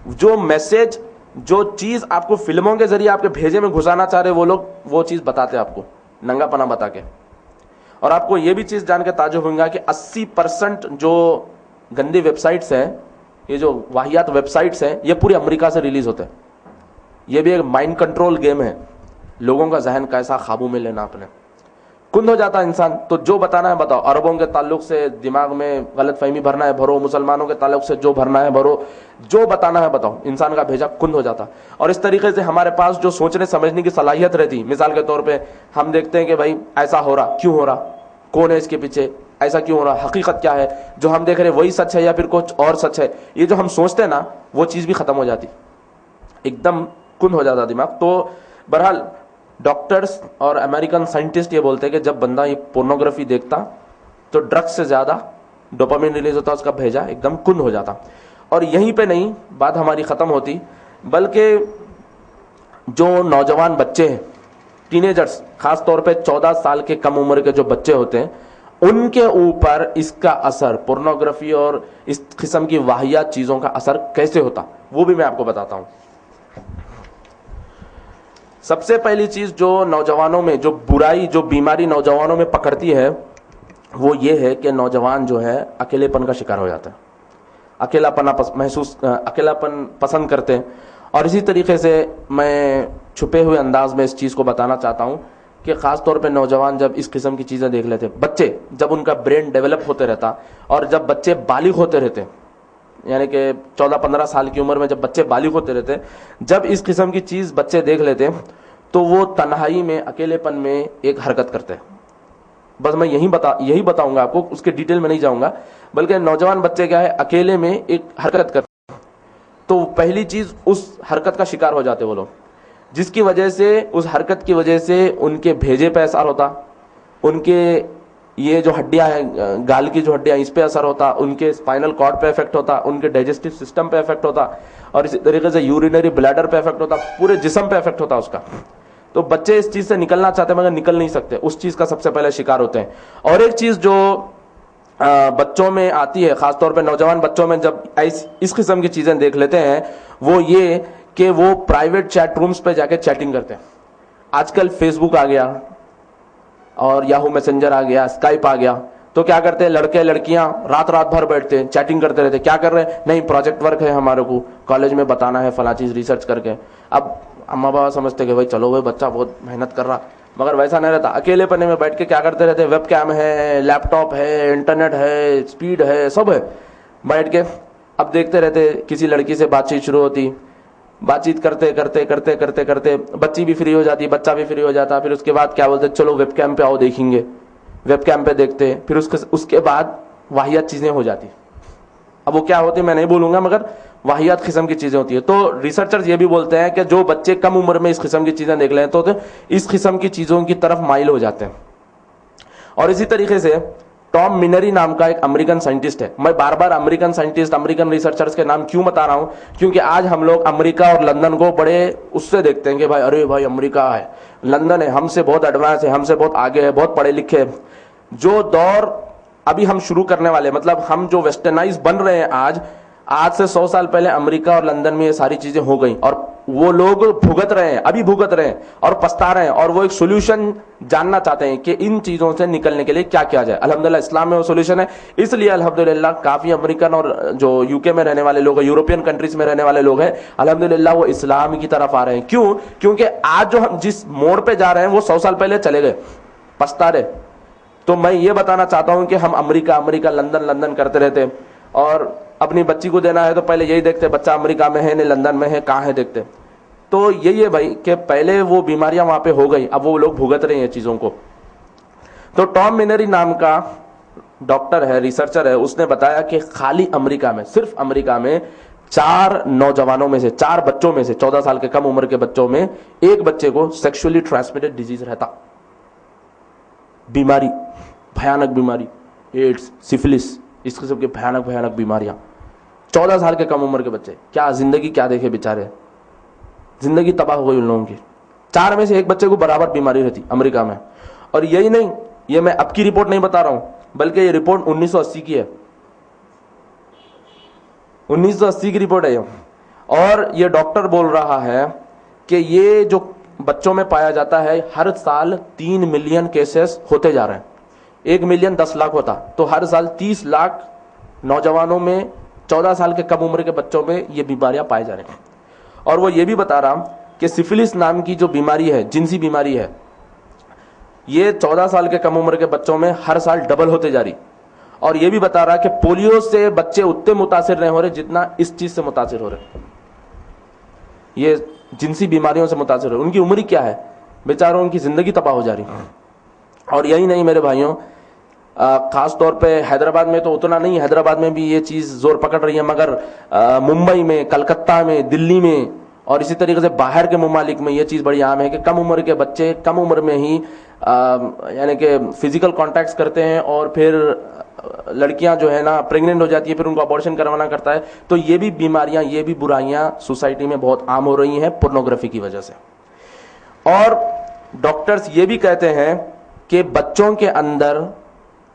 C: جو میسج, جو چیز آپ کو فلموں کے ذریعے آپ کے بھیجے میں گھسانا چاہ رہے وہ لوگ وہ چیز بتاتے آپ کو ننگا پنا بتا کے. اور آپ کو یہ بھی چیز جان کے تعجب ہوگا کہ 80% جو گندی ویب سائٹس ہیں, یہ جو واہیات ویب سائٹس ہیں, یہ پوری امریکہ سے ریلیز ہوتے ہیں. یہ بھی ایک مائنڈ کنٹرول گیم ہے, لوگوں کا ذہن کیسا قابو میں لینا اپنے. کند ہو جاتا ہے انسان. تو جو بتانا ہے بتاؤ, عربوں کے تعلق سے دماغ میں غلط فہمی بھرنا ہے بھرو, مسلمانوں کے تعلق سے جو بھرنا ہے بھرو, جو بتانا ہے بتاؤ. انسان کا بھیجا کند ہو جاتا. اور اس طریقے سے ہمارے پاس جو سوچنے سمجھنے کی صلاحیت رہتی, مثال کے طور پہ ہم دیکھتے ہیں کہ بھائی ایسا ہو رہا, کیوں ہو رہا, کون ہے اس کے پیچھے, ایسا کیوں ہو رہا, حقیقت کیا ہے, جو ہم دیکھ رہے وہی سچ ہے یا پھر کچھ اور سچ ہے. یہ جو ہم سوچتے ہیں نا, وہ چیز بھی ختم ہو جاتی, ایک دم کند ہو جاتا دماغ. تو بہرحال ڈاکٹرز اور امریکن سائنٹسٹ یہ بولتے ہیں کہ جب بندہ یہ پورنوگرافی دیکھتا تو ڈرگس سے زیادہ ڈوپامین ریلیز ہوتا, اس کا بھیجا ایک دم کند ہو جاتا. اور یہیں پہ نہیں بات ہماری ختم ہوتی, بلکہ جو نوجوان بچے ہیں, ٹینیجرز, خاص طور پہ 14 سال کے کم عمر کے جو بچے ہوتے ہیں, ان کے اوپر اس کا اثر, پورنوگرافی اور اس قسم کی واہیات چیزوں کا اثر کیسے ہوتا, وہ بھی میں آپ کو بتاتا ہوں. سب سے پہلی چیز جو نوجوانوں میں, جو برائی, جو بیماری نوجوانوں میں پکڑتی ہے, وہ یہ ہے کہ نوجوان جو ہے اکیلے پن کا شکار ہو جاتا ہے, اکیلا پن پسند کرتے ہیں. اور اسی طریقے سے میں چھپے ہوئے انداز میں اس چیز کو بتانا چاہتا ہوں کہ خاص طور پہ نوجوان جب اس قسم کی چیزیں دیکھ لیتے, بچے جب ان کا برین ڈیولپ ہوتے رہتا, اور جب بچے بالغ ہوتے رہتے, یعنی کہ 14-15 سال کی عمر میں جب بچے بالغ ہوتے رہتے, جب اس قسم کی چیز بچے دیکھ لیتے تو وہ تنہائی میں, اکیلے پن میں ایک حرکت کرتے ہیں. بس میں یہی بتاؤں گا آپ کو, اس کے ڈیٹیل میں نہیں جاؤں گا, بلکہ نوجوان بچے کیا ہے, اکیلے میں ایک حرکت کرتے ہیں. تو پہلی چیز اس حرکت کا شکار ہو جاتے وہ لوگ, جس کی وجہ سے, اس حرکت کی وجہ سے ان کے بھیجے پہ اثر ہوتا, ان کے یہ جو ہڈیاں ہیں, گال کی جو ہڈیاں, اس پہ اثر ہوتا, ان کے اسپائنل کارڈ پہ افیکٹ ہوتا, ان کے ڈائجسٹو سسٹم پہ افیکٹ ہوتا, اور اسی طریقے سے یورینری بلیڈر پہ افیکٹ ہوتا, پورے جسم پہ افیکٹ ہوتا اس کا. تو بچے اس چیز سے نکلنا چاہتے ہیں مگر نکل نہیں سکتے, اس چیز کا سب سے پہلے شکار ہوتے ہیں. اور ایک چیز جو بچوں میں آتی ہے, خاص طور پہ نوجوان بچوں میں جب اس قسم کی چیزیں دیکھ لیتے ہیں, وہ یہ کہ وہ پرائیویٹ چیٹ رومز پہ جا کے چیٹنگ کرتے ہیں. آج کل فیس بک آ گیا اور یاہو میسنجر آ گیا, اسکائپ آ گیا, تو کیا کرتے ہیں لڑکے لڑکیاں رات بھر بیٹھتے ہیں, چیٹنگ کرتے رہتے. کیا کر رہے ہیں, نہیں پروجیکٹ ورک ہے ہمارے کو, کالج میں بتانا ہے فلاں چیز ریسرچ کر کے. اب اما بابا سمجھتے کہ بھائی چلو بھائی بچہ بہت محنت کر رہا, مگر ویسا نہیں رہتا. اکیلے پنے میں بیٹھ کے کیا کرتے رہتے, ویب کیم ہے, لیپ ٹاپ ہے, انٹرنیٹ ہے, اسپیڈ ہے, سب ہے, بیٹھ کے اب دیکھتے رہتے. کسی لڑکی سے بات چیت شروع ہوتی, بات چیت کرتے کرتے کرتے کرتے کرتے بچی بھی فری ہو جاتی, بچہ بھی فری ہو جاتا. پھر اس کے بعد کیا بولتے, چلو ویب کیم پہ آؤ دیکھیں گے, ویب کیم پہ دیکھتے. پھر اس کے بعد واہیات چیزیں ہو جاتی. اب وہ کیا ہوتی میں نہیں بولوں گا, مگر واہیات قسم کی چیزیں ہوتی ہے. تو ریسرچرز یہ بھی بولتے ہیں کہ جو بچے کم عمر میں اس قسم کی چیزیں دیکھ لیں تو اس قسم کی چیزوں کی طرف مائل ہو جاتے ہیں. اور اسی طریقے سے ٹام مینری نام کا ایک امریکن سائنٹسٹ ہے. میں بار بار امریکن سائنٹسٹ, امریکن ریسرچرز کے نام کیوں بتا رہا ہوں, کیونکہ آج ہم لوگ امریکہ اور لندن کو بڑے اس سے دیکھتے ہیں کہ بھائی ارے بھائی امریکہ ہے, لندن ہے, ہم سے بہت ایڈوانس ہے, ہم سے بہت آگے ہے, بہت پڑھے لکھے. جو دور ابھی ہم شروع کرنے والے, مطلب ہم جو ویسٹرنائز بن رہے ہیں آج سے 100 سال پہلے امریکہ اور لندن میں یہ ساری چیزیں ہو گئیں, اور وہ لوگ بھگت رہے ہیں, ابھی بھگت رہے ہیں اور پچھتا رہے ہیں, اور وہ ایک سولوشن جاننا چاہتے ہیں کہ ان چیزوں سے نکلنے کے لیے کیا کیا جائے. الحمدللہ اسلام میں وہ سولوشن ہے. اس لیے الحمدللہ کافی امریکن اور جو یو کے میں رہنے والے لوگ ہیں, یورپین کنٹریز میں رہنے والے لوگ ہیں, الحمدللہ وہ اسلام کی طرف آ رہے ہیں. کیوں؟ کیونکہ آج جو ہم جس موڑ پہ جا رہے ہیں وہ 100 سال پہلے چلے گئے, پچھتا رہے. تو میں یہ بتانا چاہتا ہوں کہ ہم امریکہ لندن کرتے رہتے, اور اپنی بچی کو دینا ہے تو پہلے یہی دیکھتے بچہ امریکہ میں ہے نہیں لندن میں ہے, کہاں ہے دیکھتے. تو یہی ہے بھائی کہ پہلے وہ بیماریاں وہاں پہ ہو گئی, اب وہ لوگ بھگت رہے ہیں چیزوں کو. تو ٹام مینری نام کا ڈاکٹر ہے, ریسرچر ہے, اس نے بتایا کہ خالی امریکہ میں, صرف امریکہ میں 4 نوجوانوں میں سے, 4 بچوں میں سے, 14 سال کے کم عمر کے بچوں میں ایک بچے کو سیکشولی ٹرانسمیٹڈ ڈیزیز رہتا, بیماری, بھیانک بیماری, ایڈز, سفلس, اس قسم کی بھیانک بیماریاں. 14 سال کے کم عمر کے بچے, کیا زندگی کیا دیکھے بیچارے, زندگی تباہ ہو گئی ان لوگوں کی. 4 میں سے ایک بچے کو برابر بیماری رہتی امریکہ میں. اور یہی نہیں, یہ میں اب کی رپورٹ نہیں بتا رہا ہوں, بلکہ یہ رپورٹ 1980 کی ہے, 1980 کی رپورٹ ہے یہ. اور یہ ڈاکٹر بول رہا ہے کہ یہ جو بچوں میں پایا جاتا ہے, ہر سال 3 ملین کیسز ہوتے جا رہے ہیں. 1 ملین 10 لاکھ ہوتا تو ہر سال 30 لاکھ نوجوانوں میں 14 سال کے کم عمر کے بچوں میں یہ بیماریاں پائے جا رہی ہیں. اور وہ یہ بھی بتا رہا کہ سفلس نام کی جو بیماری ہے, جنسی بیماری ہے, یہ 14 سال کے کم عمر کے بچوں میں ہر سال ڈبل ہوتے جا رہی. اور یہ بھی بتا رہا کہ پولیو سے بچے اتنے متاثر نہیں ہو رہے جتنا اس چیز سے متاثر ہو رہے, یہ جنسی بیماریوں سے متاثر ہو رہے. ان کی عمر کیا ہے بیچاروں, ان کی زندگی تباہ ہو جا رہی. اور یہی نہیں میرے بھائیوں, خاص طور پہ حیدرآباد میں تو اتنا نہیں, حیدرآباد میں بھی یہ چیز زور پکڑ رہی ہے, مگر ممبئی میں, کلکتہ میں, دلی میں اور اسی طریقے سے باہر کے ممالک میں یہ چیز بڑی عام ہے کہ کم عمر کے بچے کم عمر میں ہی یعنی کہ فزیکل کانٹیکٹس کرتے ہیں اور پھر لڑکیاں جو ہے نا پریگننٹ ہو جاتی ہے, پھر ان کو ابارشن کروانا کرتا ہے. تو یہ بھی بیماریاں, یہ بھی برائیاں سوسائٹی میں بہت عام ہو رہی ہیں پورنوگرافی کی وجہ سے. اور ڈاکٹرز یہ بھی کہتے ہیں کہ بچوں کے اندر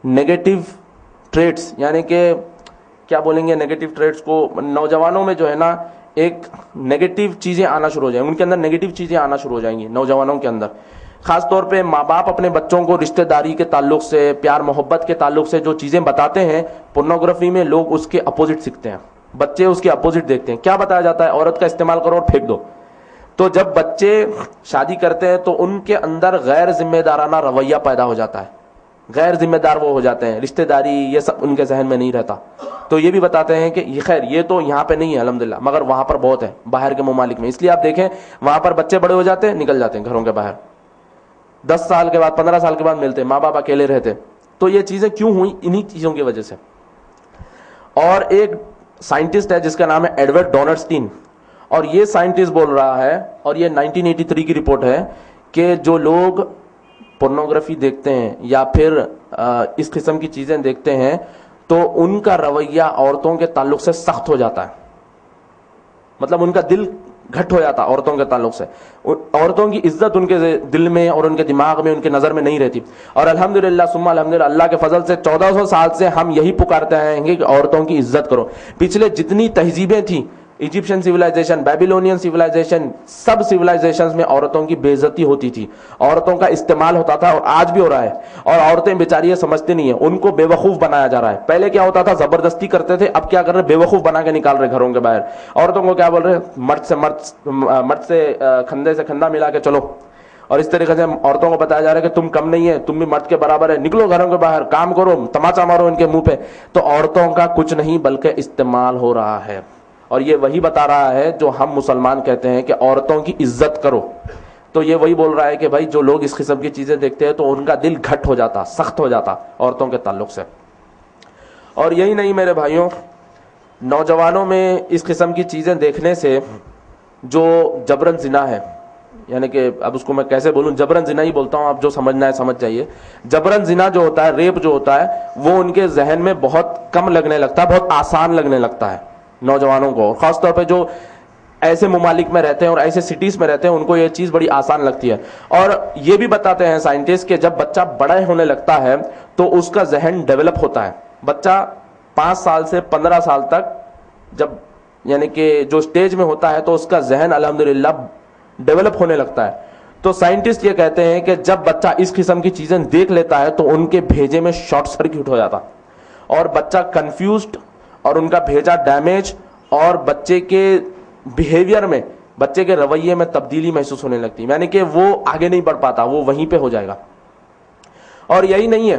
C: نیگیٹو ٹریٹس, یعنی کہ کیا بولیں گے نیگیٹو ٹریٹس کو, نوجوانوں میں جو ہے نا ایک نیگیٹو چیزیں آنا شروع ہو جائیں, ان کے اندر نیگیٹو چیزیں آنا شروع ہو جائیں گی نوجوانوں کے اندر. خاص طور پہ ماں باپ اپنے بچوں کو رشتہ داری کے تعلق سے, پیار محبت کے تعلق سے جو چیزیں بتاتے ہیں, پورنوگرافی میں لوگ اس کے اپوزٹ سیکھتے ہیں, بچے اس کے اپوزٹ دیکھتے ہیں. کیا بتایا جاتا ہے, عورت کا استعمال کرو اور پھینک دو. تو جب بچے شادی کرتے ہیں تو ان کے اندر غیر ذمہ دارانہ رویہ پیدا ہو جاتا ہے, غیر ذمہ دار وہ ہو جاتے ہیں, رشتہ داری یہ سب ان کے ذہن میں نہیں رہتا. تو یہ بھی بتاتے ہیں کہ خیر یہ تو یہاں پہ نہیں ہے الحمدللہ, مگر وہاں پر بہت ہے باہر کے ممالک میں. اس لیے آپ دیکھیں وہاں پر بچے بڑے ہو جاتے ہیں, نکل جاتے ہیں گھروں کے باہر, 10 سال کے بعد 15 سال کے بعد ملتے ہیں, ماں باپ اکیلے رہتے. تو یہ چیزیں کیوں ہوئی, انہی چیزوں کی وجہ سے. اور ایک سائنٹسٹ ہے جس کا نام ہے ایڈورڈ ڈونرسٹین, اور یہ سائنٹسٹ بول رہا ہے, اور یہ 1983 کی رپورٹ ہے, کہ جو لوگ پورنوگرافی دیکھتے ہیں یا پھر اس قسم کی چیزیں دیکھتے ہیں تو ان کا رویہ عورتوں کے تعلق سے سخت ہو جاتا ہے. مطلب ان کا دل گھٹ ہو جاتا عورتوں کے تعلق سے, عورتوں کی عزت ان کے دل میں اور ان کے دماغ میں, ان کے نظر میں نہیں رہتی. اور الحمدللہ ثم الحمدللہ اللہ کے فضل سے 1400 سال سے ہم یہی پکارتے آئے ہیں کہ عورتوں کی عزت کرو. پچھلے جتنی تہذیبیں تھیں, ایجپشن سیولائزیشن, بیبیلونین سیولائزیشن, سب سیولائزیشنز میں عورتوں کی بے عزتی ہوتی تھی, عورتوں کا استعمال ہوتا تھا, اور آج بھی ہو رہا ہے. اور عورتیں بیچاری یہ سمجھتی نہیں ہیں, ان کو بے وقوف بنایا جا رہا ہے. پہلے کیا ہوتا تھا, زبردستی کرتے تھے, اب کیا کر رہے, بے وقوف بنا کے نکال رہے گھروں کے باہر. عورتوں کو کیا بول رہے, مرد سے کھندے سے کھندا ملا کے چلو. اور اس طریقے سے عورتوں کو بتایا جا رہا ہے کہ تم کم نہیں ہے, تم بھی مرد کے برابر ہے, نکلو گھروں کے باہر, کام کرو, تماچا مارو ان کے منہ پہ. تو عورتوں کا کچھ نہیں بلکہ استعمال ہو رہا ہے. اور یہ وہی بتا رہا ہے جو ہم مسلمان کہتے ہیں کہ عورتوں کی عزت کرو. تو یہ وہی بول رہا ہے کہ بھائی جو لوگ اس قسم کی چیزیں دیکھتے ہیں تو ان کا دل گھٹ ہو جاتا, سخت ہو جاتا عورتوں کے تعلق سے. اور یہی نہیں میرے بھائیوں, نوجوانوں میں اس قسم کی چیزیں دیکھنے سے جو جبرن زنا ہے, یعنی کہ اب اس کو میں کیسے بولوں, جبرن زنا ہی بولتا ہوں, آپ جو سمجھنا ہے سمجھ جائیے. جبرن زنا جو ہوتا ہے, ریپ جو ہوتا ہے, وہ ان کے ذہن میں بہت کم لگنے لگتا ہے, بہت آسان لگنے لگتا ہے نوجوانوں کو. خاص طور پہ جو ایسے ممالک میں رہتے ہیں اور ایسے سٹیز میں رہتے ہیں, ان کو یہ چیز بڑی آسان لگتی ہے. اور یہ بھی بتاتے ہیں سائنٹسٹ کہ جب بچہ بڑا ہونے لگتا ہے تو اس کا ذہن ڈیولپ ہوتا ہے. بچہ 5 سال سے 15 سال تک جب یعنی کہ جو سٹیج میں ہوتا ہے تو اس کا ذہن الحمدللہ ڈیولپ ہونے لگتا ہے. تو سائنٹسٹ یہ کہتے ہیں کہ جب بچہ اس قسم کی چیزیں دیکھ لیتا ہے تو ان کے بھیجے میں شارٹ سرکٹ ہو جاتا, اور بچہ کنفیوزڈ, اور ان کا بھیجا ڈیمیج, اور بچے کے بیہیویئر میں, بچے کے رویے میں تبدیلی محسوس ہونے لگتی ہے, یعنی کہ وہ آگے نہیں بڑھ پاتا, وہ وہیں پہ ہو جائے گا. اور یہی نہیں ہے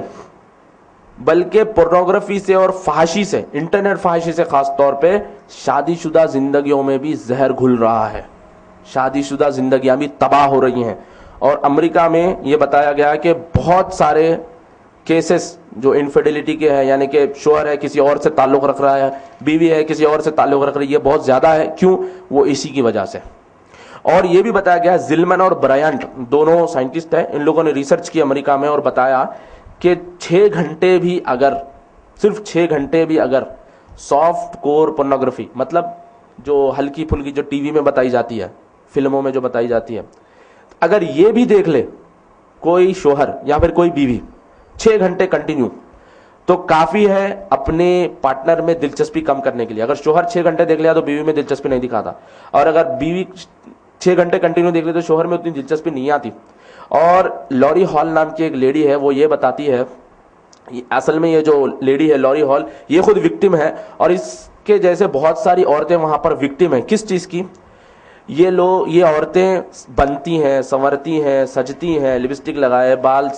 C: بلکہ پورنوگرافی سے اور فحاشی سے, انٹرنیٹ فحاشی سے خاص طور پہ شادی شدہ زندگیوں میں بھی زہر گھل رہا ہے, شادی شدہ زندگیاں بھی تباہ ہو رہی ہیں. اور امریکہ میں یہ بتایا گیا کہ بہت سارے کیسز جو انفیڈیلٹی کے ہیں, یعنی کہ شوہر ہے کسی اور سے تعلق رکھ رہا ہے, بیوی ہے کسی اور سے تعلق رکھ رہی ہے, یہ بہت زیادہ ہے. کیوں, وہ اسی کی وجہ سے. اور یہ بھی بتایا گیا, زلمن اور برائنٹ دونوں سائنٹسٹ ہیں, ان لوگوں نے ریسرچ کی امریکہ میں اور بتایا کہ 6 گھنٹے بھی اگر, صرف 6 گھنٹے بھی اگر سافٹ کور پورنوگرافی, مطلب جو ہلکی پھلکی جو ٹی وی میں بتائی جاتی ہے, فلموں میں جو بتائی جاتی ہے, اگر یہ بھی دیکھ لے کوئی شوہر یا پھر کوئی بیوی 6 گھنٹے کنٹینیو, تو کافی ہے اپنے پارٹنر میں دلچسپی کم کرنے کے لیے. اگر شوہر 6 گھنٹے دیکھ لیا تو بیوی میں دلچسپی نہیں دکھاتا, اور اگر بیوی 6 گھنٹے کنٹینیو دیکھ لے تو شوہر میں اتنی دلچسپی نہیں آتی. اور لوری ہال نام کی ایک لیڈی ہے, وہ یہ بتاتی ہے اصل میں یہ جو لیڈی ہے لوری ہال یہ خود وکٹم ہے, اور اس کے جیسے بہت ساری عورتیں وہاں پر وکٹم ہیں. کس چیز کی؟ یہ عورتیں بنتی ہیں, سنورتی ہیں, سجتی ہیں, لپسٹک لگائے, بال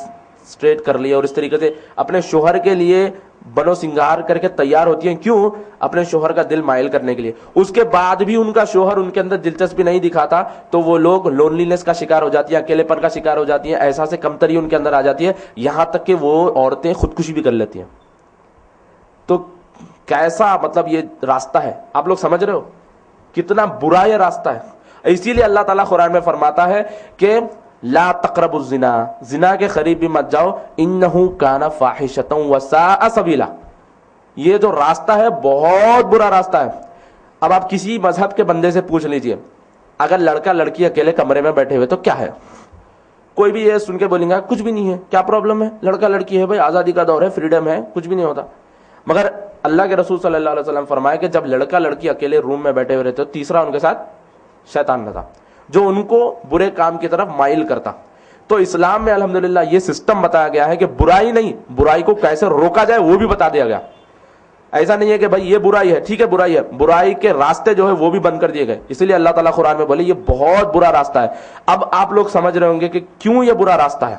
C: اسٹریٹ کر لیے اور اس طریقے سے اپنے شوہر کے لیے بنو سنگار کر کے تیار ہوتی ہیں. کیوں؟ اپنے شوہر کا دل مائل کرنے کے لیے. اس کے بعد بھی ان کا شوہر ان کے اندر دلچسپی نہیں دکھاتا تو وہ لوگ لونلینس کا شکار ہو جاتی ہیں, اکیلے پن کا شکار ہو جاتی ہیں, احساس کمتری ان کے اندر آ جاتی ہے, یہاں تک کہ وہ عورتیں خودکشی بھی کر لیتی ہیں. تو کیسا مطلب یہ راستہ ہے, آپ لوگ سمجھ رہے ہو کتنا برا یہ راستہ ہے. اسی لیے اللہ تعالیٰ قرآن میں فرماتا ہے کہ لا تقربوا الزنا, زنا کے قریب بھی مت جاؤ, انہ کان فاحشۃ وساء سبیلا. یہ جو راستہ ہے بہت برا راستہ ہے. اب آپ کسی مذہب کے بندے سے پوچھ لیجئے, اگر لڑکا لڑکی اکیلے کمرے میں بیٹھے ہوئے تو کیا ہے, کوئی بھی یہ سن کے بولیں گا کچھ بھی نہیں ہے, کیا پرابلم ہے, لڑکا لڑکی ہے بھائی, آزادی کا دور ہے, فریڈم ہے, کچھ بھی نہیں ہوتا. مگر اللہ کے رسول صلی اللہ علیہ وسلم فرمایا کہ جب لڑکا لڑکی اکیلے روم میں بیٹھے ہوئے رہتے تو تیسرا ان کے ساتھ شیطان رہتا جو ان کو برے کام کی طرف مائل کرتا. تو اسلام میں الحمدللہ یہ سسٹم بتایا گیا ہے کہ برائی نہیں, برائی کو کیسے روکا جائے وہ بھی بتا دیا گیا. ایسا نہیں ہے کہ بھائی یہ برائی ہے, ٹھیک ہے برائی ہے, برائی کے راستے جو ہے وہ بھی بند کر دیے گئے. اسی لیے اللہ تعالیٰ قرآن میں بولے یہ بہت برا راستہ ہے. اب آپ لوگ سمجھ رہے ہوں گے کہ کیوں یہ برا راستہ ہے.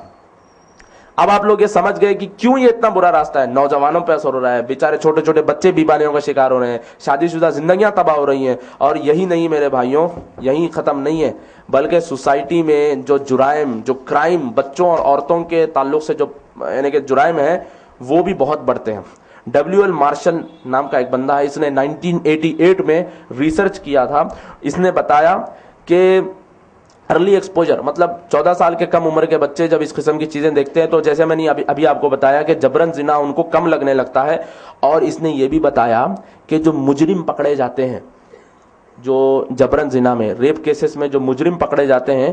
C: اب آپ لوگ یہ سمجھ گئے کہ کیوں یہ اتنا برا راستہ ہے. نوجوانوں پہ اثر ہو رہا ہے, بیچارے چھوٹے چھوٹے بچے بیماریوں کا شکار ہو رہے ہیں, شادی شدہ زندگیاں تباہ ہو رہی ہیں. اور یہی نہیں میرے بھائیوں, یہی ختم نہیں ہے, بلکہ سوسائٹی میں جو جرائم, جو کرائم بچوں اور عورتوں کے تعلق سے جو یعنی کہ جرائم ہیں وہ بھی بہت بڑھتے ہیں. WL مارشل نام کا ایک بندہ ہے, اس نے 1988 میں ریسرچ کیا تھا. اس نے بتایا کہ ارلی ایکسپوجر مطلب 14 سال کے کم عمر کے بچے جب اس قسم کی چیزیں دیکھتے ہیں تو جیسے میں نے ابھی آپ کو بتایا کہ جبرن زنا ان کو کم لگنے لگتا ہے. اور اس نے یہ بھی بتایا کہ جو مجرم پکڑے جاتے ہیں, جو جبرن زنا میں ریپ کیسز میں جو مجرم پکڑے جاتے ہیں,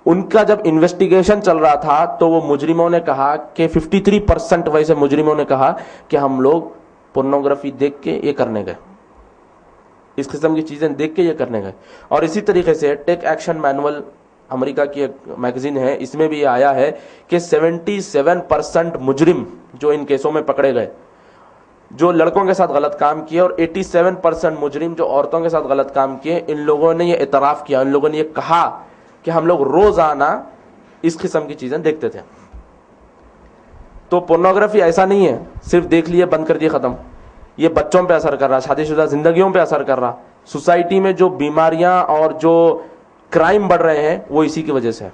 C: ان کا جب انویسٹیگیشن چل رہا تھا تو وہ مجرموں نے کہا کہ 53% ویسے مجرموں نے کہا کہ ہم لوگ پورنوگرافی دیکھ کے یہ کرنے گئے, اس قسم کی چیزیں دیکھ کے یہ کرنے گئے. اور اسی طریقے سے ٹیک ایکشن مینول امریکہ کی ایک میگزین ہے, اس میں بھی یہ آیا ہے کہ 77% مجرم جو ان کیسوں میں پکڑے گئے جو لڑکوں کے ساتھ غلط کام کیے, اور 87% مجرم جو عورتوں کے ساتھ غلط کام کیے, ان لوگوں نے یہ اعتراف کیا, ان لوگوں نے یہ کہا کہ ہم لوگ روزانہ اس قسم کی چیزیں دیکھتے تھے. تو پورنوگرافی ایسا نہیں ہے صرف دیکھ لیے بند کر دیے ختم, یہ بچوں پہ اثر کر رہا, شادی شدہ زندگیوں پہ اثر کر رہا. سوسائٹی میں جو بیماریاں اور جو کرائم بڑھ رہے ہیں وہ اسی کی وجہ سے ہے.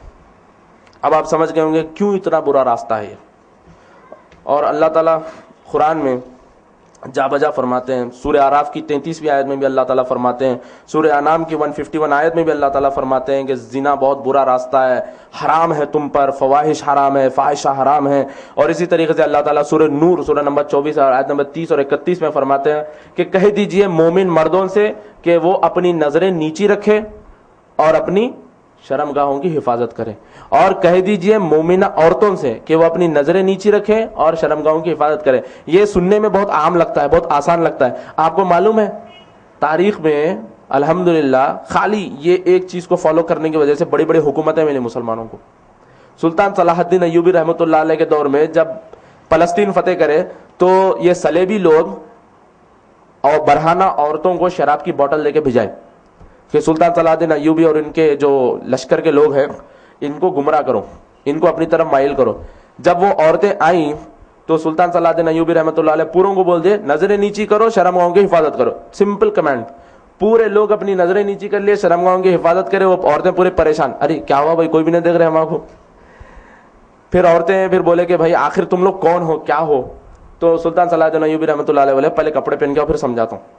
C: اب آپ سمجھ گئے ہوں گے کیوں اتنا برا راستہ ہے یہ. اور اللہ تعالیٰ قرآن میں جا بجا فرماتے ہیں. سورہ اعراف کی 33ویں آیت میں بھی اللہ تعالیٰ فرماتے ہیں, سورہ انعام کی 151 آیت میں بھی اللہ تعالیٰ فرماتے ہیں کہ زنا بہت برا راستہ ہے, حرام ہے تم پر, فواحش حرام ہے, فاحشہ حرام ہے. اور اسی طریقے سے اللہ تعالیٰ سورہ نور سورہ نمبر 24 اور آیت نمبر 30 اور 31 میں فرماتے ہیں کہ کہہ دیجئے مومن مردوں سے کہ وہ اپنی نظریں نیچی رکھے اور اپنی شرمگاہوں کی حفاظت کریں. اور کہہ دیجئے مومنہ عورتوں سے کہ وہ اپنی نظریں نیچی رکھیں اور شرمگاہوں کی حفاظت کریں. یہ سننے میں بہت عام لگتا ہے, بہت آسان لگتا ہے. آپ کو معلوم ہے تاریخ میں الحمدللہ خالی یہ ایک چیز کو فالو کرنے کی وجہ سے بڑی بڑی حکومتیں ملی مسلمانوں کو. سلطان صلاح الدین ایوبی رحمۃ اللہ علیہ کے دور میں جب فلسطین فتح کرے تو یہ صلیبی لوگ اور برہنہ عورتوں کو شراب کی بوتل لے کے بھجائے کہ سلطان صلاح الدین ایوبی اور ان کے جو لشکر کے لوگ ہیں ان کو گمراہ کرو, ان کو اپنی طرف مائل کرو. جب وہ عورتیں آئیں تو سلطان صلاح الدین ایوبی رحمۃ اللہ علیہ پوروں کو بول دے نظریں نیچی کرو, شرمگاہوں کی حفاظت کرو. Simple command. پورے لوگ اپنی نظریں نیچی کر لیے, شرمگاہوں کی حفاظت کرے. وہ عورتیں پورے پریشان, ارے کیا ہوا بھائی, کوئی بھی نہیں دیکھ رہے ہم آپ کو. پھر عورتیں پھر بولے کہ بھائی آخر تم لوگ کون ہو, کیا ہو. تو سلطان صلاح الدین ایوبی رحمۃ اللہ علیہ بولے پہلے کپڑے پہن کے پھر سمجھاتا ہوں.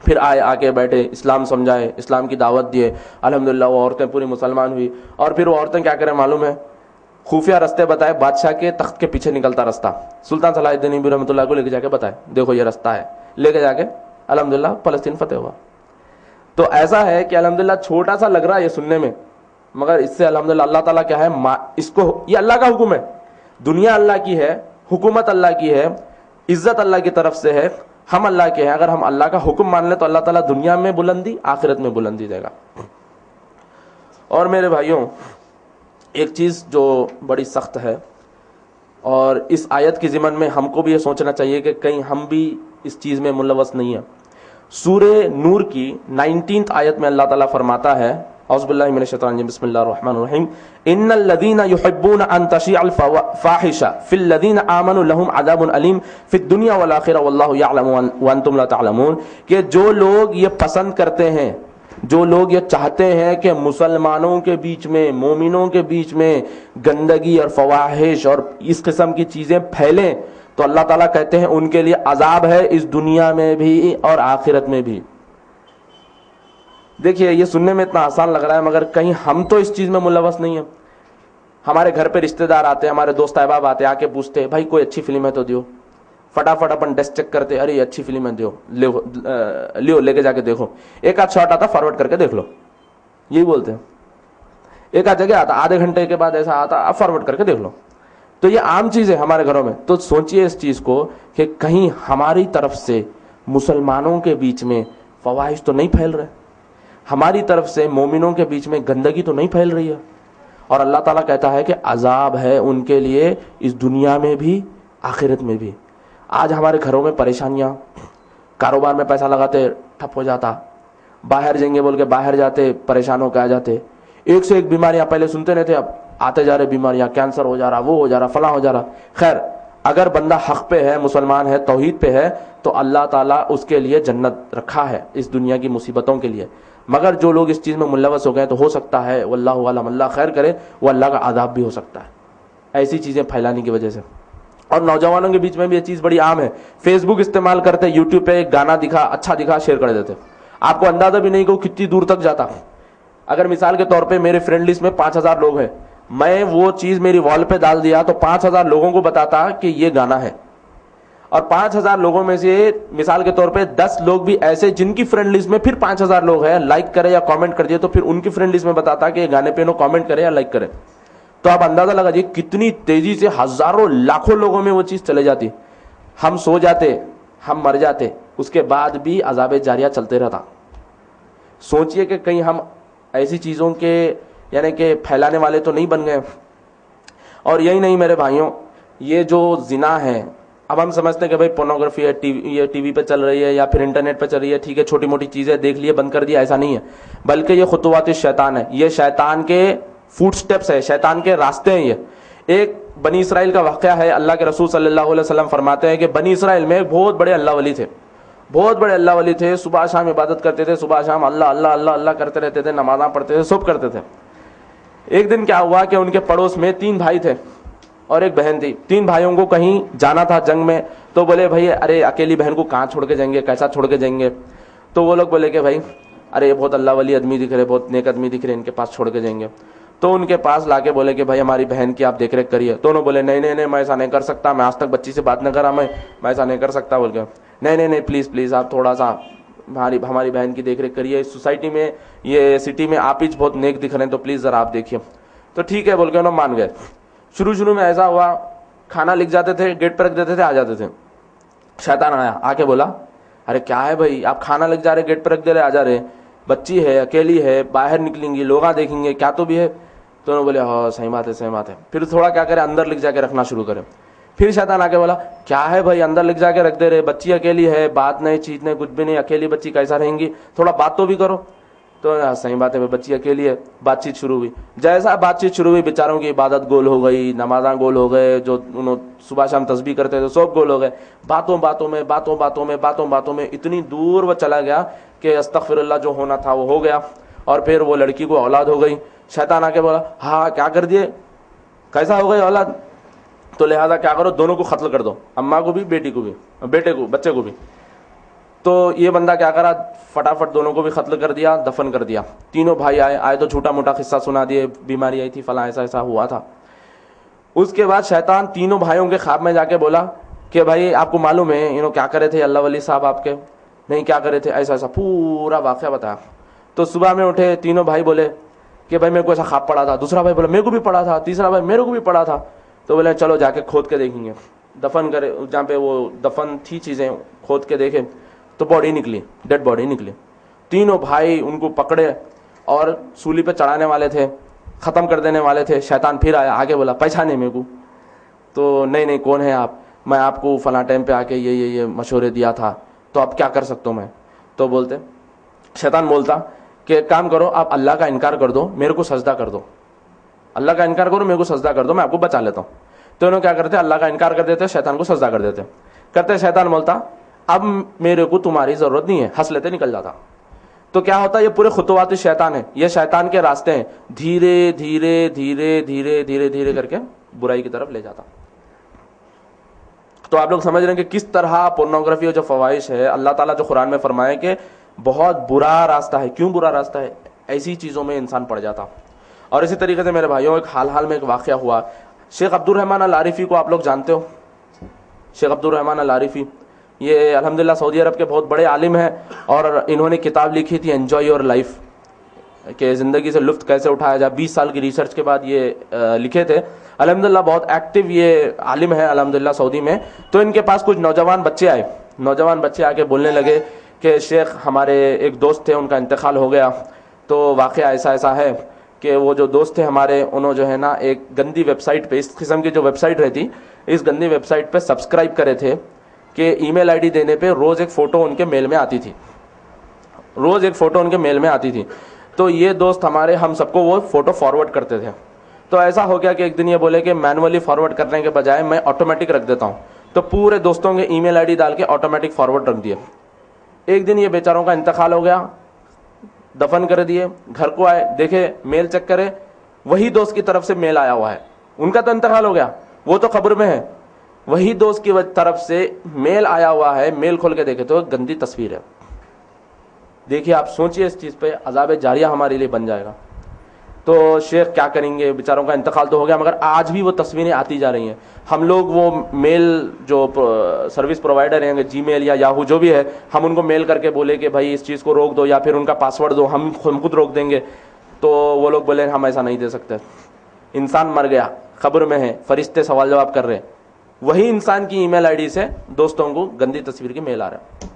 C: پھر آئے, آ کے بیٹھے, اسلام سمجھائے, اسلام کی دعوت دیے. الحمدللہ وہ عورتیں پوری مسلمان ہوئی. اور پھر وہ عورتیں کیا کریں معلوم ہے, خفیہ رستے بتائے, بادشاہ کے تخت کے پیچھے نکلتا رستہ سلطان صلاح الدین ایوبی رحمۃ اللہ کو لے کے جا کے بتائے, دیکھو یہ رستہ ہے, لے کے جا کے الحمدللہ فلسطین فتح ہوا. تو ایسا ہے کہ الحمدللہ چھوٹا سا لگ رہا ہے یہ سننے میں, مگر اس سے الحمدللہ اللہ تعالیٰ کیا ہے, اس کو یہ اللہ کا حکم ہے. دنیا اللہ کی ہے, حکومت اللہ کی ہے, عزت اللہ کی طرف سے ہے, ہم اللہ کے ہیں. اگر ہم اللہ کا حکم مان لیں تو اللہ تعالیٰ دنیا میں بلندی, آخرت میں بلندی دے گا. اور میرے بھائیوں ایک چیز جو بڑی سخت ہے اور اس آیت کی ضمن میں ہم کو بھی یہ سوچنا چاہیے کہ کہیں ہم بھی اس چیز میں ملوث نہیں ہیں. سورہ نور کی 19 آیت میں اللہ تعالیٰ فرماتا ہے اعوذ باللہ من الشیطان الرجیم بسم اللہ الرحمن الرحیم ان الذین یحبون ان تشیع الفاحشہ فی الذین آمنوا لهم عذاب علیم فی الدنیا والآخرہ واللہ یعلم وانتم لا تعلمون. کہ جو لوگ یہ پسند کرتے ہیں، جو لوگ یہ چاہتے ہیں کہ مسلمانوں کے بیچ میں، مومنوں کے بیچ میں گندگی اور فواحش اور اس قسم کی چیزیں پھیلیں، تو اللہ تعالیٰ کہتے ہیں ان کے لیے عذاب ہے اس دنیا میں بھی اور آخرت میں بھی. دیکھیے یہ سننے میں اتنا آسان لگ رہا ہے، مگر کہیں ہم تو اس چیز میں ملوث نہیں ہیں. ہمارے گھر پہ رشتہ دار آتے ہیں، ہمارے دوست احباب آتے ہیں، آ کے پوچھتے ہیں بھائی کوئی اچھی فلم ہے تو دیو. فٹافٹ اپن ڈیسک چیک کرتے، ارے اچھی فلم ہے دیو، لیو لے کے جا کے دیکھو. ایک آدھ شارٹ آتا فارورڈ کر کے دیکھ لو، یہی بولتے ہیں. ایک آدھ جگہ آتا آدھے گھنٹے کے بعد ایسا آتا اب فارورڈ کر کے دیکھ لو. تو یہ عام چیز ہے ہمارے گھروں میں. تو سوچئے اس چیز کو کہ کہیں ہماری طرف سے مسلمانوں کے بیچ میں فواحش تو نہیں پھیل رہے، ہماری طرف سے مومنوں کے بیچ میں گندگی تو نہیں پھیل رہی ہے. اور اللہ تعالیٰ کہتا ہے کہ عذاب ہے ان کے لیے اس دنیا میں بھی آخرت میں بھی. آج ہمارے گھروں میں پریشانیاں، کاروبار میں پیسہ لگاتے ٹھپ ہو جاتا، باہر جائیں گے بول کے باہر جاتے پریشان ہو کے آ جاتے. ایک سے ایک بیماریاں پہلے سنتے نہیں تھے، اب آتے جا رہے بیماریاں، کینسر ہو جا رہا، وہ ہو جا رہا، فلاں ہو جا رہا. خیر اگر بندہ حق پہ ہے، مسلمان ہے، توحید پہ ہے، تو اللہ تعالیٰ اس کے لیے جنت رکھا ہے اس دنیا کی مصیبتوں کے لیے. مگر جو لوگ اس چیز میں ملوث ہو گئے تو ہو سکتا ہے واللہ علم، اللہ خیر کرے، وہ اللہ کا عذاب بھی ہو سکتا ہے ایسی چیزیں پھیلانے کی وجہ سے. اور نوجوانوں کے بیچ میں بھی یہ چیز بڑی عام ہے. فیس بک استعمال کرتے، یوٹیوب پہ ایک گانا دکھا، اچھا دکھا، شیئر کر دیتے. آپ کو اندازہ بھی نہیں کہ وہ کتنی دور تک جاتا. اگر مثال کے طور پہ میرے فرینڈ لسٹ میں 5000 لوگ ہیں، میں وہ چیز میری وال پہ ڈال دیا تو 5000 لوگوں کو بتاتا کہ یہ گانا ہے. اور 5000 لوگوں میں سے مثال کے طور پہ 10 لوگ بھی ایسے جن کی فرینڈ لسٹ میں پھر 5000 لوگ ہیں، لائک کرے یا کامنٹ کر دیے، تو پھر ان کی فرینڈ لسٹ میں بتاتا کہ یہ گانے پہ انہوں کامنٹ کرے یا لائک کرے. تو آپ اندازہ لگا دیے کتنی تیزی سے ہزاروں لاکھوں لوگوں میں وہ چیز چلے جاتی. ہم سو جاتے، ہم مر جاتے، اس کے بعد بھی عذاب جاریہ چلتے رہتا. سوچئے کہ کہیں ہم ایسی چیزوں کے یعنی کہ پھیلانے والے تو نہیں بن گئے. اور یہی نہیں میرے بھائیوں، یہ جو زنا ہے، اب ہم سمجھتے ہیں کہ بھائی پورنوگرافی ہے، یہ ٹی وی پہ چل رہی ہے یا پھر انٹرنیٹ پہ چل رہی ہے، ٹھیک ہے چھوٹی موٹی چیزیں دیکھ لیے بند کر دیا، ایسا نہیں ہے. بلکہ یہ خطوات شیطان ہے، یہ شیطان کے فوٹ سٹیپس ہے، شیطان کے راستے ہیں. یہ ایک بنی اسرائیل کا واقعہ ہے. اللہ کے رسول صلی اللہ علیہ وسلم فرماتے ہیں کہ بنی اسرائیل میں بہت بڑے اللہ ولی تھے، بہت بڑے اللہ ولی تھے. صبح شام عبادت کرتے تھے، صبح شام اللہ اللہ اللہ اللہ کرتے رہتے تھے، نمازاں پڑھتے تھے، سب کرتے تھے. ایک دن کیا ہوا کہ ان کے پڑوس میں 3 بھائی تھے اور ایک بہن تھی. 3 بھائیوں کو کہیں جانا تھا جنگ میں، تو بولے بھائی ارے اکیلی بہن کو کہاں چھوڑ کے جائیں گے، کیسا چھوڑ کے جائیں گے. تو وہ لوگ بولے کہ بھائی ارے یہ بہت اللہ ولی آدمی دکھ رہے، بہت نیک آدمی دکھ رہے، ان کے پاس چھوڑ کے جائیں گے. تو ان کے پاس لا کے بولے کہ بھائی ہماری بہن کی آپ دیکھ ریکھ کریے. دونوں بولے نہیں نہیں نہیں، میں ایسا نہیں کر سکتا، میں آج تک بچی سے بات نہ کرا، میں ایسا نہیں کر سکتا. بول کے نہیں نہیں نہیں پلیز پلیز آپ تھوڑا سا ہماری بہن کی دیکھ ریکھ کریے. اس سوسائٹی میں، یہ سٹی میں آپ ہی بہت نیک دکھ رہے ہیں، تو پلیز ذرا آپ دیکھیے. تو ٹھیک ہے بول کے انہوں مان گئے. شروع میں ایسا ہوا، کھانا لکھ جاتے تھے، گیٹ پہ رکھ دیتے تھے، آ جاتے تھے. شیطان آیا، آ کے بولا ارے کیا ہے بھائی، آپ کھانا لکھ جا رہے، گیٹ پہ رکھ دے رہے، آ جا رہے، بچی ہے، اکیلی ہے، باہر نکلیں گی، لوگ دیکھیں گے، کیا تو بھی ہے. تو انہوں نے بولے ہاں صحیح بات ہے، صحیح بات ہے. پھر تھوڑا کیا کرے، اندر لکھ جا کے رکھنا شروع کرے. پھر شیطان آ کے بولا کیا ہے بھائی، اندر لکھ جا کے رکھ دے رہے، بچی اکیلی ہے، بات نہیں چیت نہیں کچھ بھی نہیں، اکیلی بچی کیسا رہیں گی، تھوڑا بات تو بھی کرو. تو صحیح بات ہے، بچی اکیلی ہے. بات چیت شروع ہوئی. جیسا بات چیت شروع ہوئی، بیچاروں کی عبادت گول ہو گئی، نمازاں گول ہو گئے، جو انہوں صبح شام تسبیح کرتے تھے سب گول ہو گئے. باتوں میں اتنی دور وہ چلا گیا کہ استغفر اللہ جو ہونا تھا وہ ہو گیا. اور پھر وہ لڑکی کو اولاد ہو گئی. شیطان آ کے بولا ہاں کیا کر دیے، کیسا ہو گئی اولاد، تو لہذا کیا کرو، دونوں کو قتل کر دو، اماں کو بھی، بیٹی کو بھی، بیٹے کو، بچے کو بھی. تو یہ بندہ کیا کرا، فٹافٹ دونوں کو بھی قتل کر دیا، دفن کر دیا. تینوں بھائی آئے تو چھوٹا موٹا قصہ سنا دیے، بیماری آئی تھی، فلاں ایسا ایسا ہوا تھا. اس کے بعد شیطان تینوں بھائیوں کے خواب میں جا کے بولا کہ بھائی آپ کو معلوم ہے انہوں کیا کرے تھے، اللہ ولی صاحب آپ کے نہیں کیا کرے تھے، ایسا ایسا پورا واقعہ بتایا. تو صبح میں اٹھے، تینوں بھائی بولے کہ بھائی میرے کو ایسا خواب پڑا تھا. دوسرا بھائی بولا میرے کو بھی پڑا تھا. تیسرا بھائی میرے کو بھی پڑا تھا. تو بولے چلو جا کے کھود کے دیکھیں گے. دفن کرے، جہاں پہ وہ دفن تھی چیزیں کھود کے دیکھے تو باڈی نکلی، ڈیڈ باڈی نکلی. تینوں بھائی ان کو پکڑے اور سولی پہ چڑھانے والے تھے، ختم کر دینے والے تھے. شیطان پھر آیا، آگے بولا پہچانے میرے کو. تو نہیں کون ہے آپ, میں آپ کو فلاں ٹائم پہ آ کے یہ مشورے دیا تھا, تو اب کیا کر سکتا ہوں میں. تو بولتے, شیطان بولتا کہ کام کرو, آپ اللہ کا انکار کر دو, میرے کو سجدہ کر دو, اللہ کا انکار کرو, میرے کو سجدہ کر دو, میں آپ کو بچا لیتا ہوں. تو انہوں کیا کرتے, اللہ کا انکار کر دیتے, شیطان کو سجدہ کر دیتے. کرتے شیطان بولتا اب میرے کو تمہاری ضرورت نہیں ہے, ہنس لیتے, نکل جاتا. تو کیا ہوتا, یہ پورے خطوات شیطان ہیں, یہ شیطان کے راستے ہیں, دھیرے دھیرے دھیرے دھیرے دھیرے دھیرے کر کے برائی کی طرف لے جاتا. تو آپ لوگ سمجھ رہے ہیں کہ کس طرح پورنوگرافی اور جو فواہش ہے, اللہ تعالیٰ جو قرآن میں فرمائے کہ بہت برا راستہ ہے. کیوں برا راستہ ہے؟ ایسی چیزوں میں انسان پڑ جاتا. اور اسی طریقے سے میرے بھائیوں, ایک حال میں ایک واقعہ ہوا. شیخ عبد الرحمن العارفی کو آپ لوگ جانتے ہو. شیخ عبد الرحمن العارفی یہ الحمدللہ سعودی عرب کے بہت بڑے عالم ہیں, اور انہوں نے کتاب لکھی تھی انجوائے یور لائف, کہ زندگی سے لطف کیسے اٹھایا جائے. 20 سال کی ریسرچ کے بعد یہ لکھے تھے. الحمدللہ بہت ایکٹیو یہ عالم ہے الحمدللہ سعودی میں. تو ان کے پاس کچھ نوجوان بچے آ کے بولنے لگے کہ شیخ ہمارے ایک دوست تھے, ان کا انتقال ہو گیا, تو واقعہ ایسا ہے کہ وہ جو دوست تھے ہمارے, انہوں جو ہے نا ایک گندی ویب سائٹ پہ, اس قسم کی جو ویب سائٹ رہتی, اس گندی ویب سائٹ پہ سبسکرائب کرے تھے کہ ای میل آئی ڈی دینے پہ روز ایک فوٹو ان کے میل میں آتی تھی. تو یہ دوست ہمارے ہم سب کو وہ فوٹو فارورڈ کرتے تھے. تو ایسا ہو گیا کہ ایک دن یہ بولے کہ مینولی فارورڈ کرنے کے بجائے میں آٹومیٹک رکھ دیتا ہوں. تو پورے دوستوں کے ای میل آئی ڈی ڈال کے آٹومیٹک فارورڈ رکھ دیے. ایک دن یہ بیچاروں کا انتقال ہو گیا, دفن کر دیے. گھر کو آئے, دیکھے میل چیک کرے, وہی دوست کی طرف سے میل آیا ہوا ہے. ان کا تو انتقال ہو گیا, وہ تو قبر میں ہے, وہی دوست کی طرف سے میل آیا ہوا ہے. میل کھول کے دیکھے تو ایک گندی تصویر ہے. دیکھیے آپ سوچئے اس چیز پہ, عذاب جاریہ ہمارے لیے بن جائے گا. تو شیخ کیا کریں گے, بیچاروں کا انتقال تو ہو گیا, مگر آج بھی وہ تصویریں آتی جا رہی ہیں. ہم لوگ وہ میل جو سروس پرووائڈر ہیں, جی میل یا یاہو جو بھی ہے, ہم ان کو میل کر کے بولے کہ بھائی اس چیز کو روک دو, یا پھر ان کا پاسورڈ دو, ہم خود روک دیں گے. تو وہ لوگ بولے ہم ایسا نہیں دے سکتے. انسان مر گیا, قبر میں ہے, فرشتے سوال جواب کر رہے, وہی انسان کی ای میل آئی ڈی سے دوستوں کو گندی تصویر کی میل آ رہا ہے.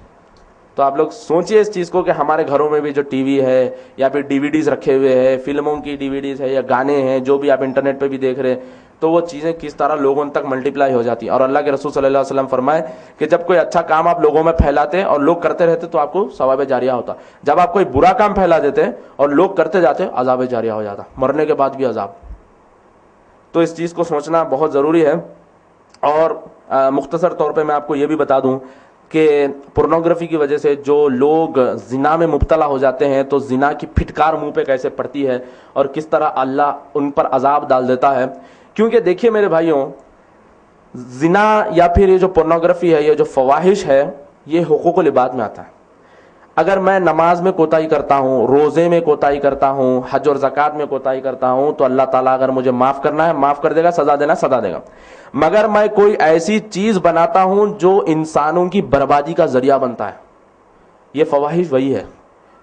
C: تو آپ لوگ سوچئے اس چیز کو کہ ہمارے گھروں میں بھی جو ٹی وی ہے, یا پھر ڈی وی ڈیز رکھے ہوئے ہیں, فلموں کی ڈی وی ڈیز ہے, یا گانے ہیں, جو بھی آپ انٹرنیٹ پہ بھی دیکھ رہے ہیں, تو وہ چیزیں کس طرح لوگوں تک ملٹیپلائی ہو جاتی ہیں. اور اللہ کے رسول صلی اللہ علیہ وسلم فرمائے کہ جب کوئی اچھا کام آپ لوگوں میں پھیلاتے اور لوگ کرتے رہتے تو آپ کو ثواب جاریہ ہوتا. جب آپ کوئی برا کام پھیلا دیتے اور لوگ کرتے جاتے, عذاب جاریہ ہو جاتا, مرنے کے بعد بھی عذاب. تو اس چیز کو سوچنا بہت ضروری ہے. اور مختصر طور پہ میں آپ کو یہ بھی بتا دوں کہ پورنوگرافی کی وجہ سے جو لوگ زنا میں مبتلا ہو جاتے ہیں, تو زنا کی پھٹکار منہ پہ کیسے پڑتی ہے, اور کس طرح اللہ ان پر عذاب ڈال دیتا ہے. کیونکہ دیکھیے میرے بھائیوں, زنا یا پھر یہ جو پورنوگرافی ہے, یہ جو فواہش ہے, یہ حقوق العباد میں آتا ہے. اگر میں نماز میں کوتاہی کرتا ہوں, روزے میں کوتاہی کرتا ہوں, حج اور زکوٰۃ میں کوتاہی کرتا ہوں, تو اللہ تعالیٰ اگر مجھے معاف کرنا ہے معاف کر دے گا, سزا دینا سزا دے گا. مگر میں کوئی ایسی چیز بناتا ہوں جو انسانوں کی بربادی کا ذریعہ بنتا ہے, یہ فواہش وہی ہے,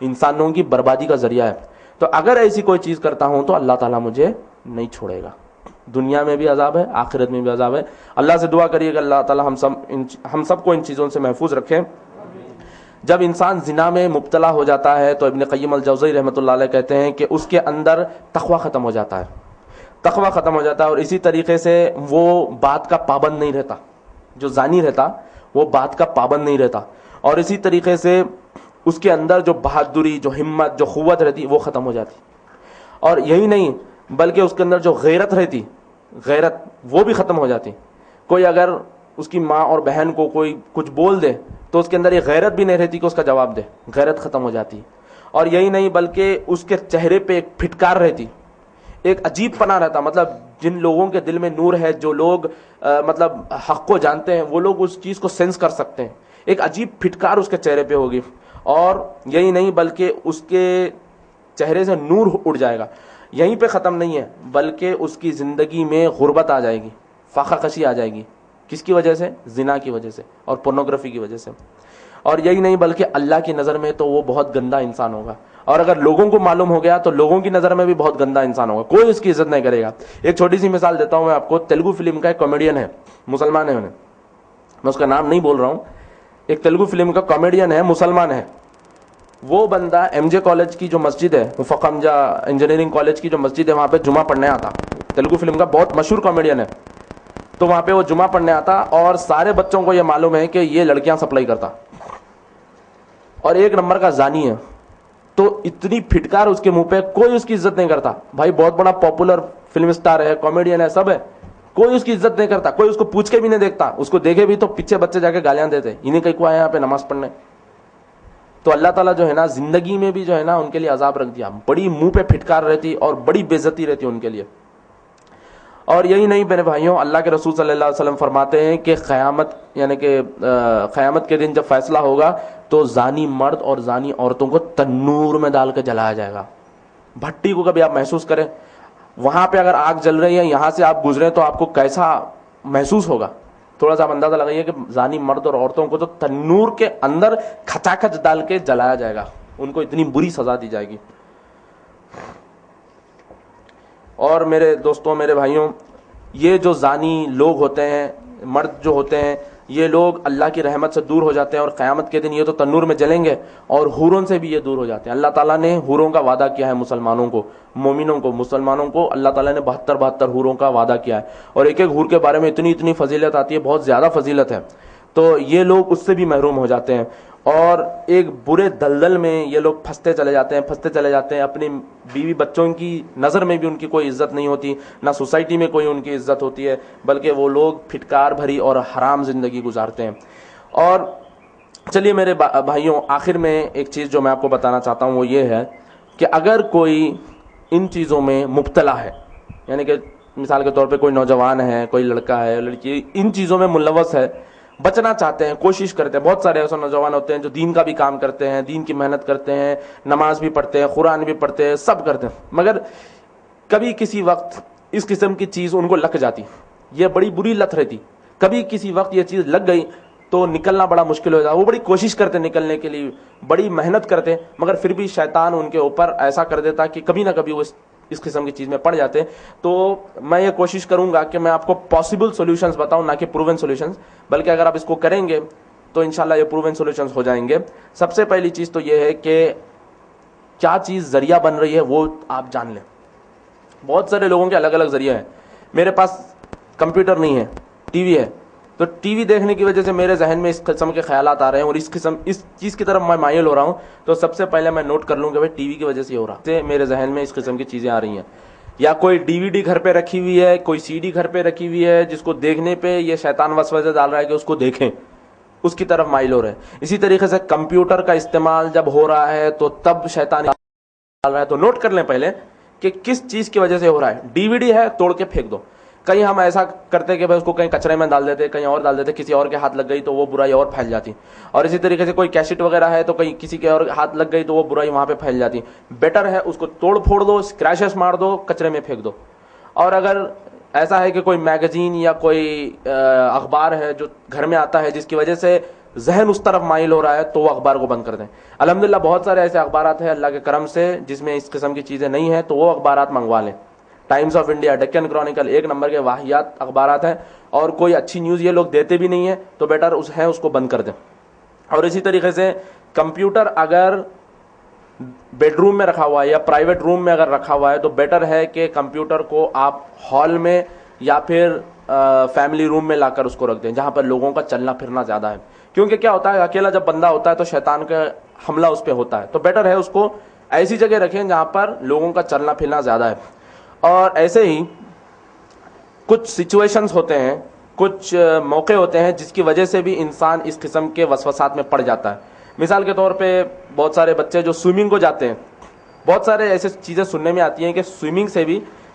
C: انسانوں کی بربادی کا ذریعہ ہے. تو اگر ایسی کوئی چیز کرتا ہوں تو اللہ تعالیٰ مجھے نہیں چھوڑے گا. دنیا میں بھی عذاب ہے, آخرت میں بھی عذاب ہے. اللہ سے دعا کریے کہ اللہ تعالیٰ ہم سب کو ان چیزوں سے محفوظ رکھیں. جب انسان زنا میں مبتلا ہو جاتا ہے تو ابن قیم الجوزی رحمۃ اللہ علیہ کہتے ہیں کہ اس کے اندر تقویٰ ختم ہو جاتا ہے, تقویٰ ختم ہو جاتا ہے. اور اسی طریقے سے وہ بات کا پابند نہیں رہتا, جو زانی رہتا وہ بات کا پابند نہیں رہتا. اور اسی طریقے سے اس کے اندر جو بہادری, جو ہمت, جو قوت رہتی وہ ختم ہو جاتی. اور یہی نہیں بلکہ اس کے اندر جو غیرت رہتی, غیرت وہ بھی ختم ہو جاتی. کوئی اگر اس کی ماں اور بہن کو کوئی کچھ بول دے تو اس کے اندر یہ غیرت بھی نہیں رہتی کہ اس کا جواب دے, غیرت ختم ہو جاتی. اور یہی نہیں بلکہ اس کے چہرے پہ ایک پھٹکار رہتی, ایک عجیب پنا رہتا. مطلب جن لوگوں کے دل میں نور ہے, جو لوگ مطلب حق کو جانتے ہیں, وہ لوگ اس چیز کو سینس کر سکتے ہیں. ایک عجیب پھٹکار اس کے چہرے پہ ہوگی. اور یہی نہیں بلکہ اس کے چہرے سے نور اڑ جائے گا. یہیں پہ ختم نہیں ہے بلکہ اس کی زندگی میں غربت آ جائے گی, فاقہ کشی آ جائے گی. کس کی وجہ سے؟ زنا کی وجہ سے اور پورنوگرافی کی وجہ سے. اور یہی نہیں بلکہ اللہ کی نظر میں تو وہ بہت گندا انسان ہوگا. اور اگر لوگوں کو معلوم ہو گیا تو لوگوں کی نظر میں بھی بہت گندا انسان ہوگا, کوئی اس کی عزت نہیں کرے گا. ایک چھوٹی سی مثال دیتا ہوں میں آپ کو. تیلگو فلم کا ایک کامیڈین ہے, مسلمان ہے, میں اس کا نام نہیں بول رہا ہوں. ایک تیلگو فلم کا کامیڈین ہے, مسلمان ہے. وہ بندہ ایم جے کالج کی جو مسجد ہے, مفق حمزہ انجینئرنگ کالج کی جو مسجد ہے, وہاں پہ جمعہ پڑھنے آتا. تیلگو فلم کا بہت مشہور کامیڈین ہے. تو تو وہاں پہ وہ جمعہ پڑھنے آتا اور سارے بچوں کو یہ معلوم ہے کہ یہ لڑکیاں سپلائی کرتا اور 1 نمبر کا زانی ہے. تو اتنی پھٹکار اس کے منہ پہ, کوئی اس کی عزت نہیں کرتا. بھائی بہت بڑا پاپولر فلم اسٹار ہے, کامیڈین ہے, سب ہے, کوئی اس کی عزت نہیں کرتا, کوئی اس کو پوچھ کے بھی نہیں دیکھتا. اس کو دیکھے بھی تو پیچھے بچے جا کے گالیاں دیتے, انہیں کہیں کو آئے یہاں پہ نماز پڑھنے. تو اللہ تعالیٰ جو ہے نا زندگی میں بھی جو ہے نا ان کے لیے عذاب رکھ دیا, بڑی منہ پہ پھٹکار رہتی اور بڑی بےعزتی رہتی ان کے لیے. اور یہی نہیں میرے بھائیوں, اللہ کے رسول صلی اللہ علیہ وسلم فرماتے ہیں کہ قیامت یعنی کہ قیامت کے دن جب فیصلہ ہوگا تو زانی مرد اور زانی عورتوں کو تنور میں ڈال کے جلایا جائے گا. بھٹی کو کبھی آپ محسوس کریں, وہاں پہ اگر آگ جل رہی ہے, یہاں سے آپ گزرے تو آپ کو کیسا محسوس ہوگا, تھوڑا سا آپ اندازہ لگائیے کہ زانی مرد اور عورتوں کو تو تنور کے اندر کھچا کھچ ڈال کے جلایا جائے گا, ان کو اتنی بری سزا دی جائے گی. اور میرے دوستوں, میرے بھائیوں, یہ جو زانی لوگ ہوتے ہیں, مرد جو ہوتے ہیں, یہ لوگ اللہ کی رحمت سے دور ہو جاتے ہیں اور قیامت کے دن یہ تو تنور میں جلیں گے اور حوروں سے بھی یہ دور ہو جاتے ہیں. اللہ تعالیٰ نے حوروں کا وعدہ کیا ہے مسلمانوں کو, مومنوں کو, مسلمانوں کو اللہ تعالیٰ نے 72 حوروں کا وعدہ کیا ہے اور ایک ایک حور کے بارے میں اتنی فضیلت آتی ہے, بہت زیادہ فضیلت ہے. تو یہ لوگ اس سے بھی محروم ہو جاتے ہیں اور ایک برے دلدل میں یہ لوگ پھنستے چلے جاتے ہیں. اپنی بیوی بچوں کی نظر میں بھی ان کی کوئی عزت نہیں ہوتی, نہ سوسائٹی میں کوئی ان کی عزت ہوتی ہے, بلکہ وہ لوگ پھٹکار بھری اور حرام زندگی گزارتے ہیں. اور چلیے میرے بھائیوں, آخر میں ایک چیز جو میں آپ کو بتانا چاہتا ہوں وہ یہ ہے کہ اگر کوئی ان چیزوں میں مبتلا ہے, یعنی کہ مثال کے طور پہ کوئی نوجوان ہے, کوئی لڑکا ہے, لڑکی ان چیزوں میں ملوث ہے, بچنا چاہتے ہیں, کوشش کرتے ہیں, بہت سارے ایسے نوجوان ہوتے ہیں جو دین کا بھی کام کرتے ہیں, دین کی محنت کرتے ہیں, نماز بھی پڑھتے ہیں, قرآن بھی پڑھتے ہیں, سب کرتے ہیں, مگر کبھی کسی وقت اس قسم کی چیز ان کو لگ جاتی, یہ بڑی بری لت رہتی, کبھی کسی وقت یہ چیز لگ گئی تو نکلنا بڑا مشکل ہو جاتا. وہ بڑی کوشش کرتے نکلنے کے لیے, بڑی محنت کرتے, مگر پھر بھی شیطان ان کے اوپر ایسا کر دیتا کہ کبھی نہ کبھی وہ اس قسم کی چیز میں پڑ جاتے. تو میں یہ کوشش کروں گا کہ میں آپ کو پاسبل سولوشنز بتاؤں, نہ کہ پروون سولوشنز, بلکہ اگر آپ اس کو کریں گے تو انشاءاللہ یہ پروون سولوشنز ہو جائیں گے. سب سے پہلی چیز تو یہ ہے کہ کیا چیز ذریعہ بن رہی ہے وہ آپ جان لیں. بہت سارے لوگوں کے الگ الگ ذریعہ ہیں. میرے پاس کمپیوٹر نہیں ہے, ٹی وی ہے, تو ٹی وی دیکھنے کی وجہ سے میرے ذہن میں اس قسم کے خیالات آ رہے ہیں اور اس چیز کی طرف میں مائل ہو رہا ہوں. تو سب سے پہلے میں نوٹ کر لوں کہ ٹی وی کی وجہ سے ہو رہا, میرے ذہن میں اس قسم کی چیزیں آ رہی ہیں. یا کوئی ڈی وی ڈی گھر پہ رکھی ہوئی ہے, کوئی سی ڈی گھر پہ رکھی ہوئی ہے, جس کو دیکھنے پہ یہ شیطان وسوسے ڈال رہا ہے کہ اس کو دیکھیں, اس کی طرف مائل ہو رہے ہیں. اسی طریقے سے کمپیوٹر کا استعمال جب ہو رہا ہے تو تب شیطان ڈال رہا ہے. تو نوٹ کر لیں پہلے کہ کس چیز کی وجہ سے ہو رہا ہے. ڈی وی ڈی ہے, توڑ کے پھینک دو. کہیں ہم ایسا کرتے کہ بھائی اس کو کہیں کچرے میں ڈال دیتے, کہیں اور ڈال دیتے, کسی اور کے ہاتھ لگ گئی تو وہ برائی اور پھیل جاتی. اور اسی طریقے سے کوئی کیسٹ وغیرہ ہے تو کہیں کسی کے اور ہاتھ لگ گئی تو وہ برائی وہاں پہ پھیل جاتی. بیٹر ہے اس کو توڑ پھوڑ دو, اسکریچز مار دو, کچرے میں پھینک دو. اور اگر ایسا ہے کہ کوئی میگزین یا کوئی اخبار ہے جو گھر میں آتا ہے جس کی وجہ سے ذہن اس طرف مائل ہو رہا ہے, تو وہ اخبار کو بند کر دیں. الحمدللہ بہت سارے ایسے اخبارات ہیں اللہ کے کرم سے جس میں اس قسم کی چیزیں نہیں ہیں, تو وہ اخبارات منگوا لیں. Times of India, Deccan Chronicle 1 number کے واہیات اخبارات ہیں, اور کوئی اچھی نیوز یہ لوگ دیتے بھی نہیں ہیں, تو بیٹر اس کو بند کر دیں. اور اسی طریقے سے کمپیوٹر اگر بیڈ روم میں رکھا ہوا ہے یا پرائیویٹ روم میں اگر رکھا ہوا ہے تو بیٹر ہے کہ کمپیوٹر کو آپ ہال میں یا پھر فیملی روم میں لا کر اس کو رکھ دیں, جہاں پر لوگوں کا چلنا پھرنا زیادہ ہے. کیونکہ کیا ہوتا ہے, اکیلا جب بندہ ہوتا ہے تو شیطان کا حملہ اس پہ ہوتا ہے. تو بیٹر ہے اس کو ایسی جگہ رکھیں جہاں پر لوگوں کا چلنا پھرنا زیادہ ہے. اور ایسے ہی کچھ سچویشنز ہوتے ہیں, کچھ موقع ہوتے ہیں جس کی وجہ سے بھی انسان اس قسم کے وسوسات میں پڑ جاتا ہے. مثال کے طور پہ بہت سارے بچے جو سوئمنگ کو جاتے ہیں, بہت سارے ایسے چیزیں سننے میں آتی ہیں کہ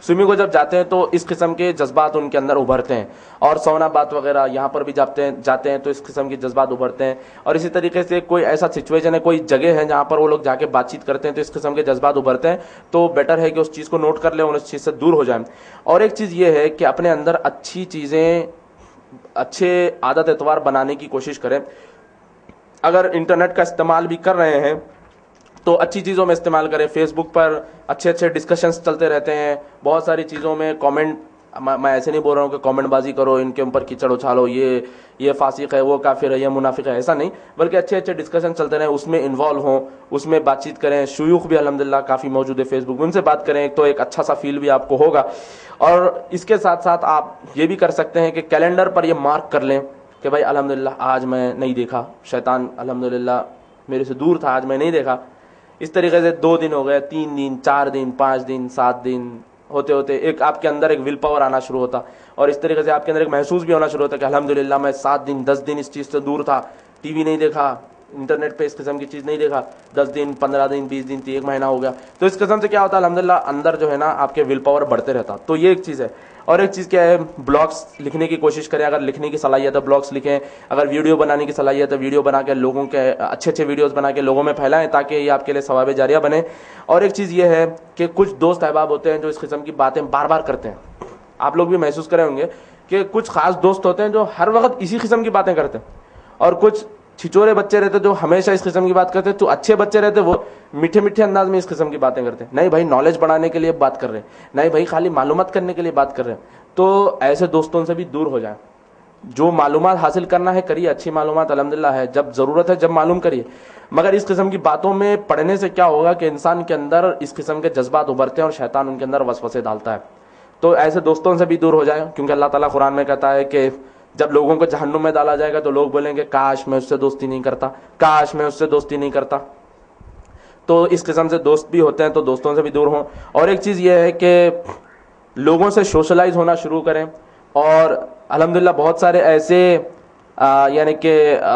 C: سوئمنگ کو جب جاتے ہیں تو اس قسم کے جذبات ان کے اندر ابھرتے ہیں. اور سونا بات وغیرہ یہاں پر بھی جاتے ہیں تو اس قسم کے جذبات ابھرتے ہیں. اور اسی طریقے سے کوئی ایسا سچویشن ہے, کوئی جگہ ہے جہاں پر وہ لوگ جا کے بات چیت کرتے ہیں تو اس قسم کے جذبات ابھرتے ہیں. تو بیٹر ہے کہ اس چیز کو نوٹ کر لیں اور اس چیز سے دور ہو جائیں. اور ایک چیز یہ ہے کہ اپنے اندر اچھی چیزیں, اچھے عادت اتوار بنانے کی کوشش کریں. اگر انٹرنیٹ کا استعمال بھی کر رہے ہیں تو اچھی چیزوں میں استعمال کریں. فیس بک پر اچھے ڈسکشنز چلتے رہتے ہیں, بہت ساری چیزوں میں کامنٹ میں ایسے نہیں بول رہا ہوں کہ کامنٹ بازی کرو، ان کے اوپر کیچڑ اچھالو، یہ فاسق ہے، وہ کافر ہے، یہ منافق ہے، ایسا نہیں، بلکہ اچھے اچھے ڈسکشن چلتے رہیں، اس میں انوالو ہوں، اس میں بات چیت کریں. شیوخ بھی الحمدللہ کافی موجود ہے فیس بک، ان سے بات کریں تو ایک اچھا سا فیل بھی آپ کو ہوگا. اور اس کے ساتھ ساتھ آپ یہ بھی کر سکتے ہیں کہ کیلنڈر پر یہ مارک کر لیں کہ بھائی الحمدللہ آج میں نہیں دیکھا، شیطان الحمدللہ میرے سے دور تھا، آج میں نہیں دیکھا. اس طریقے سے 2 دن ہو گئے، 3 دن، 4 دن، 5 دن، 7 دن ہوتے ہوتے ایک آپ کے اندر ایک ول پاور آنا شروع ہوتا، اور اس طریقے سے آپ کے اندر ایک محسوس بھی ہونا شروع ہوتا کہ الحمدللہ میں 7 دن 10 دن اس چیز سے دور تھا، ٹی وی نہیں دیکھا، انٹرنیٹ پہ اس قسم کی چیز نہیں دیکھا، 10 دن 15 دن 20 دن 1 مہینہ ہو گیا. تو اس قسم سے کیا ہوتا ہے الحمدللہ اندر جو ہے نا آپ کے ول پاور بڑھتے رہتا. تو یہ ایک چیز ہے. اور ایک چیز کیا ہے، بلاگس لکھنے کی کوشش کریں، اگر لکھنے کی صلاحیت ہے بلاگس لکھیں، اگر ویڈیو بنانے کی صلاحیت ہے ویڈیو بنا کے لوگوں کے اچھے اچھے ویڈیوز بنا کے لوگوں میں پھیلائیں تاکہ یہ آپ کے لیے ثواب جاریہ بنے. اور ایک چیز یہ ہے کہ کچھ دوست احباب ہوتے ہیں جو اس قسم کی باتیں بار بار کرتے ہیں، آپ لوگ بھی محسوس کرے ہوں گے کہ کچھ خاص دوست ہوتے ہیں جو ہر وقت اسی قسم کی باتیں کرتے ہیں، اور کچھ چھچورے بچے رہتے جو ہمیشہ اس قسم کی بات کرتے ہیں. تو اچھے بچے رہتے وہ میٹھے میٹھے انداز میں اس قسم کی باتیں کرتے ہیں. نہیں بھائی نالج بڑھانے کے لیے بات کر رہے ہیں، نہیں بھائی خالی معلومات کرنے کے لیے بات کر رہے ہیں. تو ایسے دوستوں سے بھی دور ہو جائیں. جو معلومات حاصل کرنا ہے کریے، اچھی معلومات الحمدللہ ہے، جب ضرورت ہے جب معلوم کریے. مگر اس قسم کی باتوں میں پڑھنے سے کیا ہوگا کہ انسان کے اندر اس قسم کے جذبات ابھرتے ہیں اور شیطان ان کے اندر وسوسے ڈالتا ہے. تو ایسے دوستوں سے بھی دور ہو جائیں، کیونکہ اللہ تعالیٰ قرآن میں کہتا ہے کہ جب لوگوں کو جہنم میں ڈالا جائے گا تو لوگ بولیں گے کاش میں اس سے دوستی نہیں کرتا، کاش میں اس سے دوستی نہیں کرتا. تو اس قسم سے دوست بھی ہوتے ہیں، تو دوستوں سے بھی دور ہوں. اور ایک چیز یہ ہے کہ لوگوں سے سوشلائز ہونا شروع کریں. اور الحمدللہ بہت سارے ایسے یعنی کہ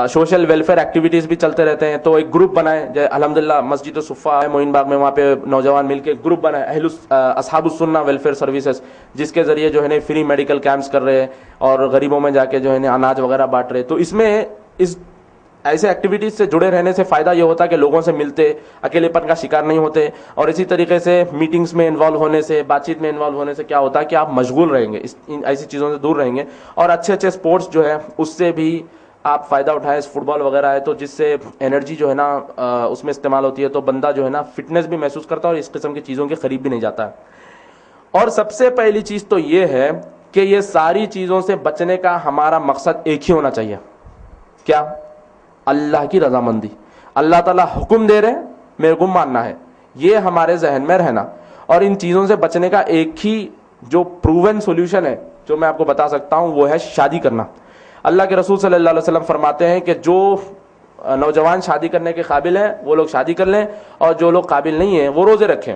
C: سوشل ویلفیئر ایکٹیویٹیز بھی چلتے رہتے ہیں. تو ایک گروپ بنائیں، الحمدللہ مسجد صفا ہے معین باغ میں، وہاں پہ نوجوان مل کے ایک گروپ بنائیں، اصحاب السنہ ویلفیئر سروسز، جس کے ذریعے جو ہے نا فری میڈیکل کیمپس کر رہے ہیں اور غریبوں میں جا کے جو ہے نا اناج وغیرہ بانٹ رہے. تو اس میں ایسے ایکٹیویٹیز سے جڑے رہنے سے فائدہ یہ ہوتا ہے کہ لوگوں سے ملتے، اکیلے پن کا شکار نہیں ہوتے. اور اسی طریقے سے میٹنگز میں انوالو ہونے سے، بات چیت میں انوالو ہونے سے کیا ہوتا ہے کہ آپ مشغول رہیں گے، ایسی چیزوں سے دور رہیں گے. اور اچھے اچھے سپورٹس جو ہے اس سے بھی آپ فائدہ اٹھائیں. فٹ بال وغیرہ ہے تو جس سے انرجی جو ہے نا اس میں استعمال ہوتی ہے، تو بندہ جو ہے نا فٹنس بھی محسوس کرتا ہے اور اس قسم کی چیزوں کے قریب بھی نہیں جاتا ہے. اور سب سے پہلی چیز تو یہ ہے کہ یہ ساری چیزوں سے بچنے کا ہمارا مقصد ایک ہی ہونا چاہیے. کیا؟ اللہ کی رضامندی. اللہ تعالیٰ حکم دے رہے ہیں، میرے کو ماننا ہے، یہ ہمارے ذہن میں رہنا. اور ان چیزوں سے بچنے کا ایک ہی جو پروون سولوشن ہے جو میں آپ کو بتا سکتا ہوں وہ ہے شادی کرنا. اللہ کے رسول صلی اللہ علیہ وسلم فرماتے ہیں کہ جو نوجوان شادی کرنے کے قابل ہیں وہ لوگ شادی کر لیں، اور جو لوگ قابل نہیں ہیں وہ روزے رکھیں.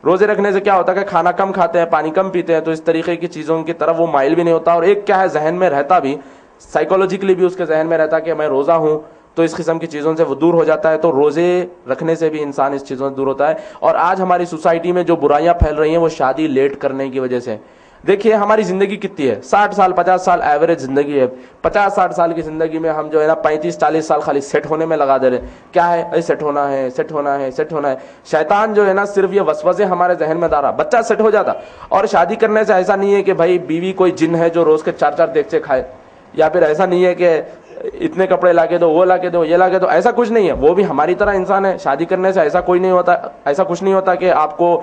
C: روزے رکھنے سے کیا ہوتا ہے کہ کھانا کم کھاتے ہیں، پانی کم پیتے ہیں، تو اس طریقے کی چیزوں کی طرف وہ مائل بھی نہیں ہوتا. اور ایک کیا ہے ذہن میں رہتا بھی، سائیکولوجیکلی بھی اس کے ذہن میں رہتا کہ میں روزہ ہوں، تو اس قسم کی چیزوں سے وہ دور ہو جاتا ہے. تو روزے رکھنے سے بھی انسان اس چیزوں سے دور ہوتا ہے. اور آج ہماری سوسائٹی میں جو برائیاں پھیل رہی ہیں وہ شادی لیٹ کرنے کی وجہ سے. دیکھیے ہماری زندگی کتنی ہے، 60 سال 50 سال ایوریج زندگی ہے. 50-60 سال کی زندگی میں ہم جو ہے نا 35-40 سال خالی سیٹ ہونے میں لگا دے رہے ہیں. کیا ہے؟ سیٹ ہونا ہے، سیٹ ہونا ہے، سیٹ ہونا ہے. شیطان جو ہے نا صرف یہ وسوسے ہمارے ذہن میں ڈالا، بچہ سیٹ ہو جاتا. اور شادی کرنے سے ایسا نہیں ہے کہ بھائی بیوی کوئی جن ہے جو روز کے 4 دیگچے کھائے، یا پھر ایسا نہیں ہے کہ اتنے کپڑے لا کے دو، وہ لا کے دو، یہ لا کے دو. ایسا کچھ نہیں ہے، وہ بھی ہماری طرح انسان ہے. شادی کرنے سے ایسا کوئی نہیں ہوتا، ایسا کچھ نہیں ہوتا کہ آپ کو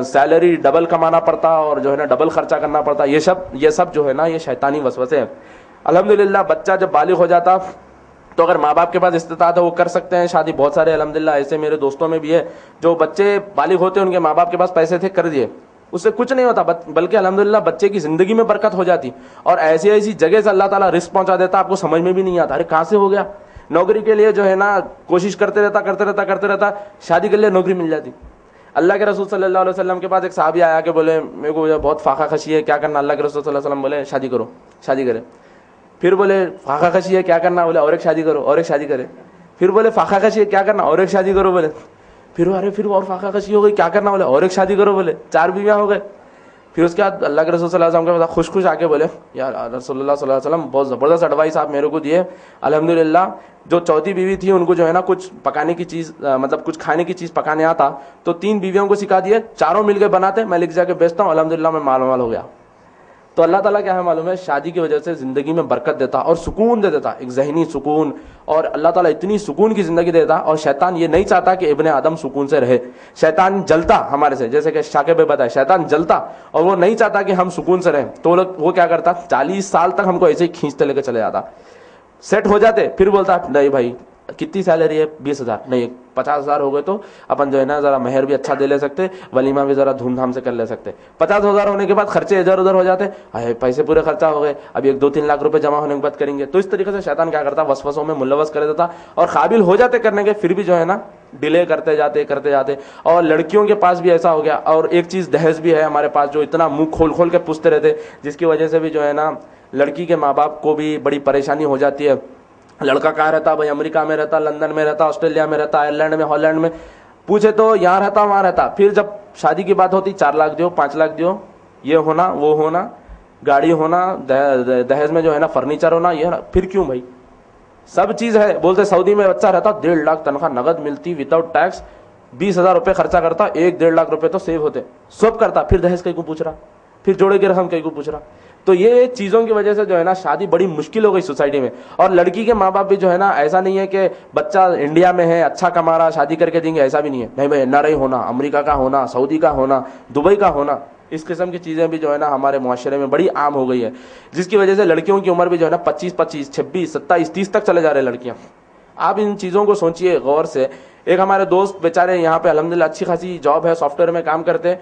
C: سیلری ڈبل کمانا پڑتا اور جو ہے نا ڈبل خرچہ کرنا پڑتا. یہ سب جو ہے نا یہ شیطانی وسوسے ہیں. الحمدللہ بچہ جب بالغ ہو جاتا تو اگر ماں باپ کے پاس استطاعت ہے وہ کر سکتے ہیں شادی. بہت سارے الحمدللہ ایسے میرے دوستوں میں بھی ہے جو بچے بالغ ہوتے ہیں، ان کے ماں باپ کے پاس پیسے تھے، کر دیے، اس سے کچھ نہیں ہوتا، بلکہ الحمدللہ بچے کی زندگی میں برکت ہو جاتی. اور ایسی ایسی جگہ سے اللہ تعالیٰ رزق پہنچا دیتا، آپ کو سمجھ میں بھی نہیں آتا ارے کہاں سے ہو گیا. نوکری کے لیے جو ہے نا کوشش کرتے رہتا، شادی کر لے نوکری مل جاتی. اللہ کے رسول صلی اللہ علیہ وسلم کے پاس ایک صحابی آیا کہ بولے میرے کو بہت فاقہ خشی ہے، کیا کرنا؟ اللہ کے رسول صلی اللہ علیہ وسلم بولے شادی کرو. شادی کرے. پھر بولے فاقہ خشی ہے، کیا کرنا؟ بولے اور ایک شادی کرو. اور ایک شادی کرے. پھر بولے فاقہ خشی ہے، کیا کرنا؟ اور ایک شادی کرو. بولے پھر اور فاقہ خشی ہو گئی، کیا کرنا؟ بولے اور ایک شادی کرو. بولے 4 بیویاں ہو گئے. پھر اس کے بعد اللہ کے رسول صلی اللہ علیہ وسلم کے پاس خوش آ کے بولے یار رسول اللہ صلی اللہ علیہ وسلم بہت زبردست ایڈوائس آپ میرے کو دیے. الحمدللہ جو 4تھی بیوی تھی ان کو جو ہے نا کچھ پکانے کی چیز مطلب کچھ کھانے کی چیز پکانے آتا، تو 3 بیویوں کو سکھا دیے، 4 مل کے بناتے، میں لکھ جا کے بیچتا ہوں، الحمدللہ میں مال ہو گیا. تو اللہ تعالیٰ کیا ہے معلوم ہے, شادی کی وجہ سے زندگی میں برکت دیتا اور سکون دے دیتا, ایک ذہنی سکون, اور اللہ تعالیٰ اتنی سکون کی زندگی دیتا. اور شیطان یہ نہیں چاہتا کہ ابن آدم سکون سے رہے. شیطان جلتا ہمارے سے, جیسے کہ شاکر بھائی بتایا, شیطان جلتا اور وہ نہیں چاہتا کہ ہم سکون سے رہیں. تو وہ کیا کرتا, 40 سال تک ہم کو ایسے ہی کھینچتے لے کے چلے جاتا. سیٹ ہو جاتے, پھر بولتا نہیں بھائی کتنی سیلری ہے, 20,000, نہیں 50,000 ہو گئے تو اپن جو ہے نا ذرا مہر بھی اچھا دے لے سکتے, ولیمہ بھی ذرا دھوم دھام سے کر لے سکتے. 50,000 ہونے کے بعد خرچے ادھر ادھر ہو جاتے, پیسے پورے خرچہ ہو گئے, ابھی 1-2-3 لاکھ روپے جمع ہونے کے بعد کریں گے. تو اس طریقے سے شیطان کیا کرتا, وسوسوں میں ملوث کر دیتا, اور قابل ہو جاتے کرنے کے, پھر بھی جو ہے نا ڈیلے کرتے جاتے. اور لڑکیوں کے پاس بھی ایسا ہو گیا. اور ایک چیز دہیز بھی ہے ہمارے پاس, جو اتنا منہ کھول کھول کے پوچھتے رہتے, جس کی وجہ سے بھی جو ہے نا لڑکی کے ماں باپ کو بھی بڑی پریشانی ہو جاتی ہے. لڑکا کہاں رہتا, بھائی امریکہ میں رہتا, لندن میں رہتا, آسٹریلیا میں رہتا, آئرلینڈ میں, ہالینڈ میں, پوچھے تو یہاں رہتا وہاں رہتا. پھر جب شادی کی بات ہوتی, 4 لاکھ دیو, 5 لاکھ دیو, یہ ہونا وہ ہونا, گاڑی ہونا, دہیز میں جو ہے نا فرنیچر ہونا, یہ ہونا. پھر کیوں بھائی, سب چیز ہے. بولتے سعودی میں بچہ رہتا, 1.5 لاکھ تنخواہ نقد ملتی وداؤٹ ٹیکس, 20,000 روپے خرچہ کرتا, 1-1.5 لاکھ روپے تو سیو ہوتے, سب کرتا. پھر دہیز کہیں کو پوچھ رہا, پھر جوڑے کی رقم کہیں کو پوچھ رہا. تو یہ چیزوں کی وجہ سے جو ہے نا شادی بڑی مشکل ہو گئی سوسائٹی میں. اور لڑکی کے ماں باپ بھی جو ہے نا, ایسا نہیں ہے کہ بچہ انڈیا میں ہے اچھا کما رہا شادی کر کے دیں گے, ایسا بھی نہیں ہے. نہیں بھائی NRI ہونا, امریکہ کا ہونا, سعودی کا ہونا, دبئی کا ہونا, اس قسم کی چیزیں بھی جو ہے نا ہمارے معاشرے میں بڑی عام ہو گئی ہے, جس کی وجہ سے لڑکیوں کی عمر بھی جو ہے نا 25, 26, 27, 30 تک چلے جا رہے لڑکیاں. آپ ان چیزوں کو سوچئے غور سے. ایک ہمارے دوست بیچارے یہاں پہ الحمدللہ اچھی خاصی جاب ہے, سافٹ ویئر میں کام کرتے,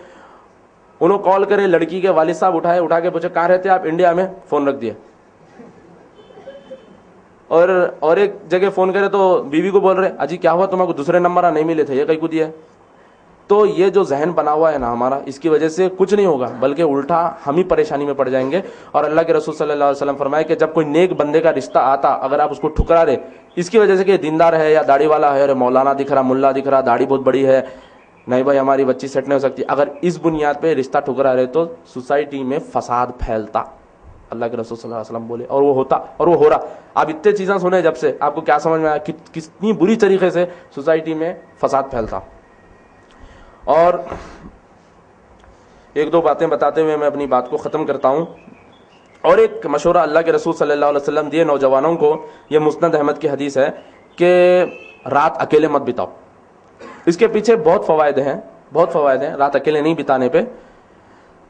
C: انہوں کال کرے, لڑکی کے والد صاحب اٹھا کے پوچھے کہاں رہتے آپ, انڈیا میں, فون رکھ دیا. اور ایک جگہ فون کرے تو بیوی کو بول رہے, اجی کیا ہوا تمہیں کو دوسرے نمبر نہیں ملے تھے, یہ کہیں کو دیا. تو یہ جو ذہن بنا ہوا ہے نا ہمارا, اس کی وجہ سے کچھ نہیں ہوگا, بلکہ الٹا ہم ہی پریشانی میں پڑ جائیں گے. اور اللہ کے رسول صلی اللہ علیہ وسلم فرمائے کہ جب کوئی نیک بندے کا رشتہ آتا, اگر آپ اس کو ٹھکرا دے اس کی وجہ سے کہ دیندار ہے یا داڑھی والا ہے, اور مولانا دکھ رہا, ملا دکھ رہا, داڑھی بہت بڑی ہے, نہیں بھائی ہماری بچی سیٹ نہیں ہو سکتی, اگر اس بنیاد پہ رشتہ ٹھکرا رہے تو سوسائٹی میں فساد پھیلتا. اللہ کے رسول صلی اللہ علیہ وسلم بولے, اور وہ ہوتا اور وہ ہو رہا. آپ اتنے چیزیں سنیں جب سے, آپ کو کیا سمجھ میں آیا کتنی بری طریقے سے سوسائٹی میں فساد پھیلتا. اور 1-2 باتیں بتاتے ہوئے میں اپنی بات کو ختم کرتا ہوں. اور ایک مشورہ اللہ کے رسول صلی اللہ علیہ وسلم دیے نوجوانوں کو, یہ مسند احمد کی حدیث ہے کہ رات اکیلے مت بتاؤ. اس کے پیچھے بہت فوائد ہیں رات اکیلے نہیں بتانے پہ.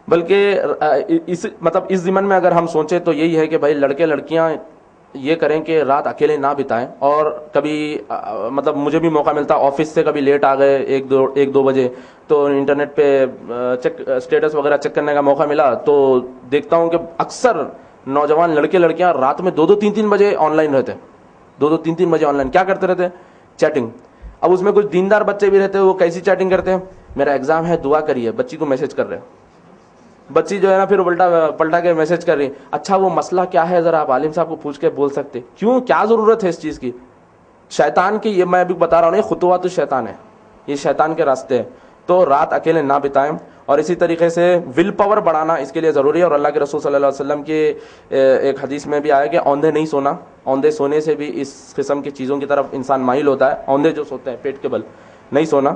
C: بلکہ اس ضمن میں اگر ہم سوچیں تو یہی ہے کہ بھائی لڑکے لڑکیاں یہ کریں کہ رات اکیلے نہ بتائیں. اور کبھی مجھے بھی موقع ملتا, آفس سے کبھی لیٹ آ گئے 1-2 بجے, تو انٹرنیٹ پہ اسٹیٹس وغیرہ چیک کرنے کا موقع ملا, تو دیکھتا ہوں کہ اکثر نوجوان لڑکے لڑکیاں رات میں 2-3 بجے آن لائن رہتے, 2-3 بجے آن لائن کیا کرتے رہتے, چیٹنگ. اب اس میں کچھ دیندار بچے بھی رہتے ہیں, وہ کیسی چیٹنگ کرتے ہیں, میرا ایگزام ہے دعا کریے, بچی کو میسج کر رہے, بچی جو ہے نا پھر پلٹا کے میسج کر رہی, اچھا وہ مسئلہ کیا ہے ذرا آپ عالم صاحب کو پوچھ کے بول سکتے, کیوں کیا ضرورت ہے اس چیز کی. شیطان کی, یہ میں ابھی بتا رہا ہوں, یہ خطوات الشیطان ہے, یہ شیطان کے راستے ہیں. تو رات اکیلے نہ بتائیں. اور اسی طریقے سے ول پاور بڑھانا اس کے لیے ضروری ہے. اور اللہ کے رسول صلی اللہ علیہ وسلم کی ایک حدیث میں بھی آیا کہ اوندھے نہیں سونا, اوندھے سونے سے بھی اس قسم کی چیزوں کی طرف انسان مائل ہوتا ہے, اوندھے جو سوتے ہیں پیٹ کے بل نہیں سونا.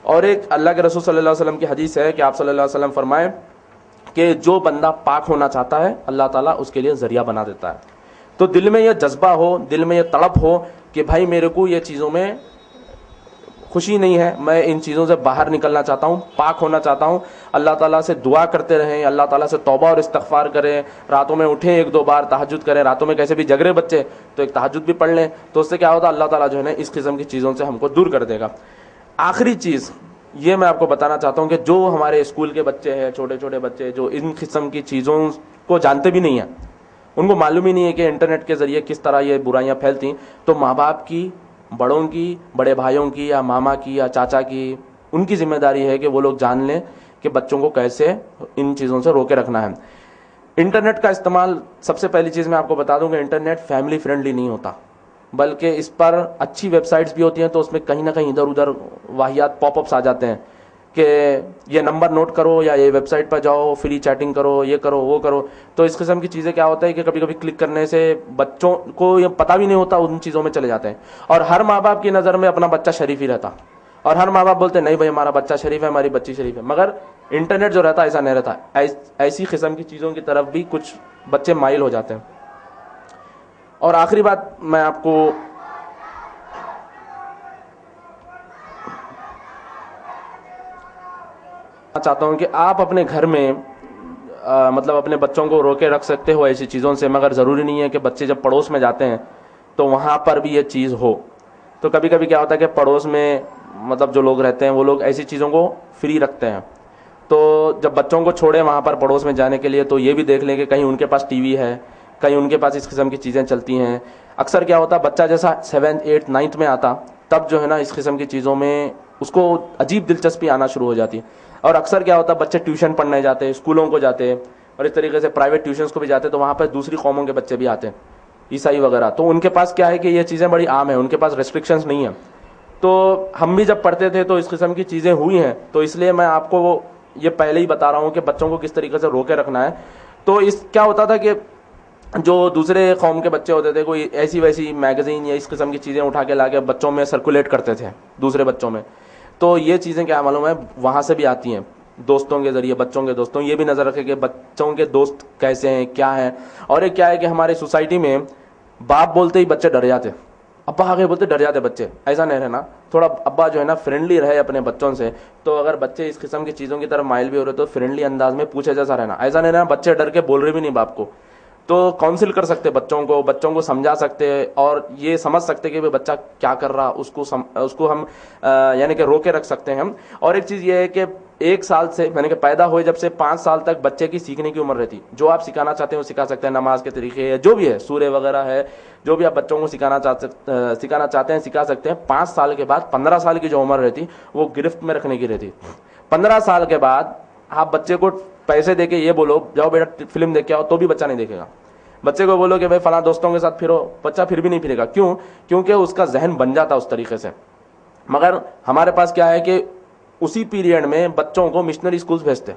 C: اور ایک اللہ کے رسول صلی اللہ علیہ وسلم کی حدیث ہے کہ آپ صلی اللہ علیہ وسلم فرمائے کہ جو بندہ پاک ہونا چاہتا ہے اللہ تعالیٰ اس کے لیے ذریعہ بنا دیتا ہے. تو دل میں یہ جذبہ ہو, دل میں یہ تڑپ ہو کہ بھائی میرے کو یہ چیزوں میں خوشی نہیں ہے, میں ان چیزوں سے باہر نکلنا چاہتا ہوں, پاک ہونا چاہتا ہوں. اللہ تعالیٰ سے دعا کرتے رہیں, اللہ تعالیٰ سے توبہ اور استغفار کریں, راتوں میں اٹھیں 1-2 بار, تہجد کریں, راتوں میں کیسے بھی جگ رہے بچے تو ایک تہجد بھی پڑھ لیں, تو اس سے کیا ہوتا اللہ تعالیٰ جو ہے نا اس قسم کی چیزوں سے ہم کو دور کر دے گا. آخری چیز یہ میں آپ کو بتانا چاہتا ہوں کہ جو ہمارے اسکول کے بچے ہیں, چھوٹے چھوٹے بچے جو ان قسم کی چیزوں کو جانتے بھی نہیں ہیں, ان کو معلوم ہی نہیں ہے کہ انٹرنیٹ کے ذریعے کس طرح یہ برائیاں پھیلتی, تو ماں باپ کی, بڑوں کی, بڑے بھائیوں کی یا ماما کی یا چاچا کی, ان کی ذمہ داری ہے کہ وہ لوگ جان لیں کہ بچوں کو کیسے ان چیزوں سے روکے رکھنا ہے. انٹرنیٹ کا استعمال, سب سے پہلی چیز میں آپ کو بتا دوں کہ انٹرنیٹ فیملی فرینڈلی نہیں ہوتا, بلکہ اس پر اچھی ویب سائٹس بھی ہوتی ہیں, تو اس میں کہیں نہ کہیں ادھر ادھر واہیات پاپ اپس آ جاتے ہیں کہ یہ نمبر نوٹ کرو یا یہ ویب سائٹ پر جاؤ, فری چیٹنگ کرو, یہ کرو وہ کرو. تو اس قسم کی چیزیں کیا ہوتا ہے کہ کبھی کبھی کلک کرنے سے بچوں کو یہ پتہ بھی نہیں ہوتا, ان چیزوں میں چلے جاتے ہیں. اور ہر ماں باپ کی نظر میں اپنا بچہ شریف ہی رہتا, اور ہر ماں باپ بولتے ہیں نہیں بھائی ہمارا بچہ شریف ہے، ہماری بچی شریف ہے، مگر انٹرنیٹ جو رہتا ہے ایسا نہیں رہتا، ایسی قسم کی چیزوں کی طرف بھی کچھ بچے مائل ہو جاتے ہیں۔ اور آخری بات میں آپ کو چاہتا ہوں کہ آپ اپنے گھر میں مطلب اپنے بچوں کو روکے رکھ سکتے ہو ایسی چیزوں سے، مگر ضروری نہیں ہے کہ بچے جب پڑوس میں جاتے ہیں تو وہاں پر بھی یہ چیز ہو۔ تو کبھی کبھی کیا ہوتا ہے کہ پڑوس میں مطلب جو لوگ رہتے ہیں وہ لوگ ایسی چیزوں کو فری رکھتے ہیں، تو جب بچوں کو چھوڑیں وہاں پر پڑوس میں جانے کے لیے تو یہ بھی دیکھ لیں کہ کہیں ان کے پاس ٹی وی ہے، کہیں ان کے پاس اس قسم کی چیزیں چلتی ہیں۔ اکثر کیا ہوتا ہے بچہ جیسا 7th 8th 9th میں آتا تب جو ہے نا اس قسم کی چیزوں میں اس کو عجیب دلچسپی آنا شروع ہو جاتی ہے۔ اور اکثر کیا ہوتا ہے بچے ٹیوشن پڑھنے جاتے ہیں، اسکولوں کو جاتے ہیں، اور اس طریقے سے پرائیویٹ ٹیوشنز کو بھی جاتے ہیں، تو وہاں پر دوسری قوموں کے بچے بھی آتے ہیں، عیسائی وغیرہ، تو ان کے پاس کیا ہے کہ یہ چیزیں بڑی عام ہیں، ان کے پاس ریسٹرکشنز نہیں ہیں۔ تو ہم بھی جب پڑھتے تھے تو اس قسم کی چیزیں ہوئی ہیں، تو اس لیے میں آپ کو یہ پہلے ہی بتا رہا ہوں کہ بچوں کو کس طریقے سے روکے رکھنا ہے۔ تو اس کیا ہوتا تھا کہ جو دوسرے قوم کے بچے ہوتے تھے کوئی ایسی ویسی میگزین یا اس قسم کی چیزیں اٹھا کے لا کے بچوں میں سرکولیٹ کرتے تھے دوسرے بچوں میں، تو یہ چیزیں کیا معلوم ہے وہاں سے بھی آتی ہیں، دوستوں کے ذریعے، بچوں کے دوستوں۔ یہ بھی نظر رکھے کہ بچوں کے دوست کیسے ہیں، کیا ہیں۔ اور ایک کیا ہے کہ ہماری سوسائٹی میں باپ بولتے ہی بچے ڈر جاتے، ابا آگے بولتے ڈر جاتے بچے۔ ایسا نہیں رہنا، تھوڑا ابا جو ہے نا فرینڈلی رہے اپنے بچوں سے۔ تو اگر بچے اس قسم کی چیزوں کی طرف مائل بھی ہو رہے تو فرینڈلی انداز میں پوچھے جیسا رہنا، ایسا نہیں رہنا بچے ڈر کے بول رہے بھی نہیں باپ کو۔ تو کاؤنسل کر سکتے بچوں کو سمجھا سکتے اور یہ سمجھ سکتے کہ بچہ کیا کر رہا، اس کو ہم یعنی کہ روکے رکھ سکتے ہیں ہم۔ اور ایک چیز یہ ہے کہ 1 سال سے یعنی کہ پیدا ہوئے جب سے 5 سال تک بچے کی سیکھنے کی عمر رہتی، جو آپ سکھانا چاہتے ہیں وہ سکھا سکتے ہیں، نماز کے طریقے ہے جو بھی ہے، سورہ وغیرہ ہے، جو بھی آپ بچوں کو سکھانا چاہتے ہیں سکھا سکتے ہیں۔ 5 سال کے بعد 15 سال کی جو عمر رہتی وہ گرفت میں رکھنے کی رہتی۔ 15 سال کے بعد آپ بچے کو پیسے دے کے یہ بولو جاؤ بیٹا فلم دیکھ کے آؤ، تو بھی بچہ نہیں دیکھے گا۔ بچے کو بولو کہ بھائی فلاں دوستوں کے ساتھ پھرو، بچہ پھر بھی نہیں پھرے گا۔ کیوں؟ کیونکہ اس کا ذہن بن جاتا اس طریقے سے۔ مگر ہمارے پاس کیا ہے کہ اسی پیریڈ میں بچوں کو مشنری اسکولز بھیجتے،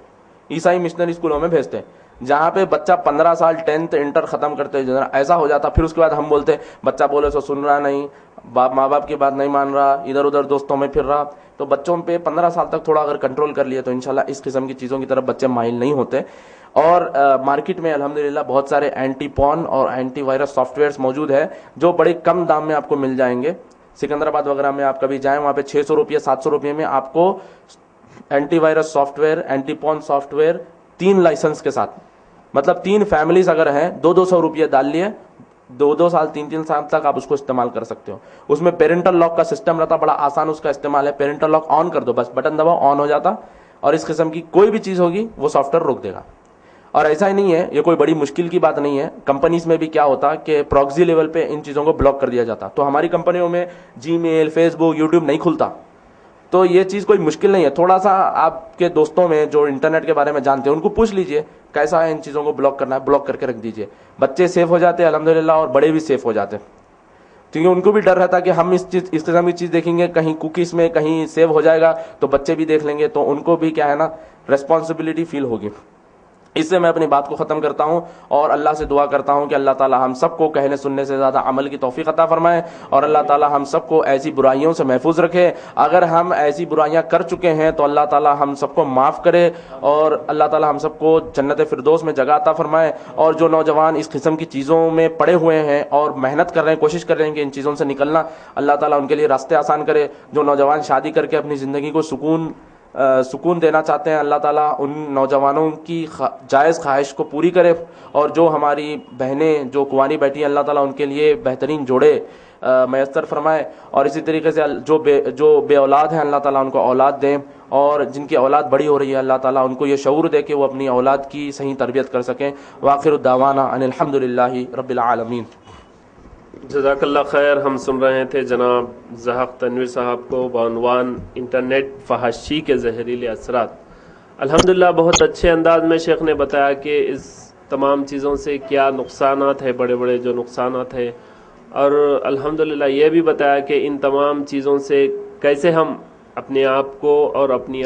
C: عیسائی مشنری اسکولوں میں بھیجتے، جہاں پہ بچہ 15 سال 10th انٹر ختم کرتے ایسا ہو جاتا۔ پھر اس کے بعد ہم بولتے بچہ بولے سو سن رہا نہیں، ماں باپ کی بات نہیں مان رہا، ادھر ادھر دوستوں میں پھر رہا۔ تو بچوں پہ 15 سال تک تھوڑا اگر کنٹرول کر لیے تو انشاءاللہ اس قسم کی چیزوں کی طرف بچے مائل نہیں ہوتے۔ اور مارکیٹ میں الحمدللہ بہت سارے اینٹی پون اور اینٹی وائرس سافٹ ویئرس موجود ہے جو بڑے کم دام میں آپ کو مل جائیں گے۔ سکندرآباد وغیرہ میں آپ کبھی جائیں وہاں پہ 600 روپیہ 700 روپیے میں آپ کو antivirus software, anti پون سافٹ ویئر 3 لائسنس کے ساتھ، مطلب 3 فیملیز اگر ہیں 200 روپیہ ڈال لیے 2 سال 3 سال تک آپ اس کو استعمال کر سکتے ہو۔ اس میں پیرنٹل لاک کا سسٹم رہتا، بڑا آسان اس کا استعمال ہے۔ پیرنٹل لاک آن کر دو، بس بٹن دباؤ آن ہو جاتا، اور اس قسم کی کوئی بھی چیز ہوگی وہ سافٹ ویئر روک دے گا۔ اور ایسا ہی نہیں ہے، یہ کوئی بڑی مشکل کی بات نہیں ہے۔ کمپنیز میں بھی کیا ہوتا کہ پراکسی لیول پہ ان چیزوں کو بلاک کر دیا جاتا، تو ہماری کمپنیوں میں جی میل، فیس بک، یوٹیوب نہیں کھلتا۔ تو یہ چیز کوئی مشکل نہیں ہے، تھوڑا سا آپ کے دوستوں میں جو انٹرنیٹ کے بارے میں جانتے ہیں ان کو پوچھ لیجئے کیسا ہے ان چیزوں کو بلاک کرنا ہے، بلاک کر کے رکھ دیجئے۔ بچے سیف ہو جاتے ہیں الحمدللہ، اور بڑے بھی سیف ہو جاتے ہیں، کیونکہ ان کو بھی ڈر رہتا کہ ہم اس قسم کی چیز دیکھیں گے کہیں کوکیز میں کہیں سیو ہو جائے گا تو بچے بھی دیکھ لیں گے، تو ان کو بھی کیا ہے نا ریسپانسبلٹی فیل ہوگی۔ اس سے میں اپنی بات کو ختم کرتا ہوں اور اللہ سے دعا کرتا ہوں کہ اللہ تعالی ہم سب کو کہنے سننے سے زیادہ عمل کی توفیق عطا فرمائے، اور اللہ تعالی ہم سب کو ایسی برائیوں سے محفوظ رکھے۔ اگر ہم ایسی برائیاں کر چکے ہیں تو اللہ تعالی ہم سب کو معاف کرے، اور اللہ تعالی ہم سب کو جنت فردوس میں جگہ عطا فرمائے۔ اور جو نوجوان اس قسم کی چیزوں میں پڑے ہوئے ہیں اور محنت کر رہے ہیں، کوشش کر رہے ہیں کہ ان چیزوں سے نکلنا، اللہ تعالی ان کے لیے راستے آسان کرے۔ جو نوجوان شادی کر کے اپنی زندگی کو سکون دینا چاہتے ہیں، اللہ تعالیٰ ان نوجوانوں کی جائز خواہش کو پوری کرے، اور جو ہماری بہنیں جو کنواری بیٹھی ہیں اللہ تعالیٰ ان کے لیے بہترین جوڑے میسر فرمائے، اور اسی طریقے سے جو بے اولاد ہیں اللہ تعالیٰ ان کو اولاد دیں، اور جن کی اولاد بڑی ہو رہی ہے اللہ تعالیٰ ان کو یہ شعور دے کہ وہ اپنی اولاد کی صحیح تربیت کر سکیں۔ وآخر الدعوانا ان الحمدللہ رب العالمین۔
B: جزاک اللہ خیر۔ ہم سن رہے تھے جناب زاہق تنویر صاحب کو بعنوان انٹرنیٹ فحاشی کے زہریلے اثرات۔ الحمدللہ بہت اچھے انداز میں شیخ نے بتایا کہ اس تمام چیزوں سے کیا نقصانات ہیں، بڑے بڑے جو نقصانات ہیں، اور الحمدللہ یہ بھی بتایا کہ ان تمام چیزوں سے کیسے ہم اپنے آپ کو اور اپنی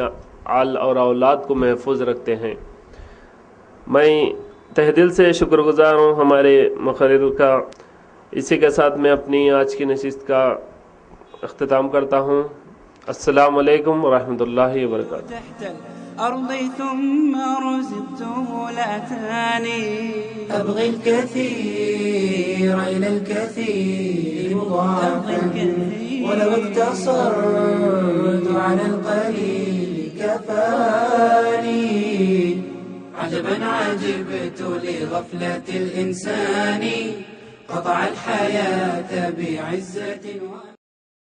B: آل اور اولاد کو محفوظ رکھتے ہیں۔ میں تہ دل سے شکر گزار ہوں ہمارے مقرر کا۔ اسی کے ساتھ میں اپنی آج کی نشست کا اختتام کرتا ہوں۔ السلام علیکم ورحمۃ اللہ وبرکاتہ.
A: تحت الأرض ثم رزقته لأتاني أبغي الكثير إلى الكثير مضاعفا ولو اقتصرت على القليل كفاني عجبا عجبت لغفلة الإنسان قطع الحياة بعزة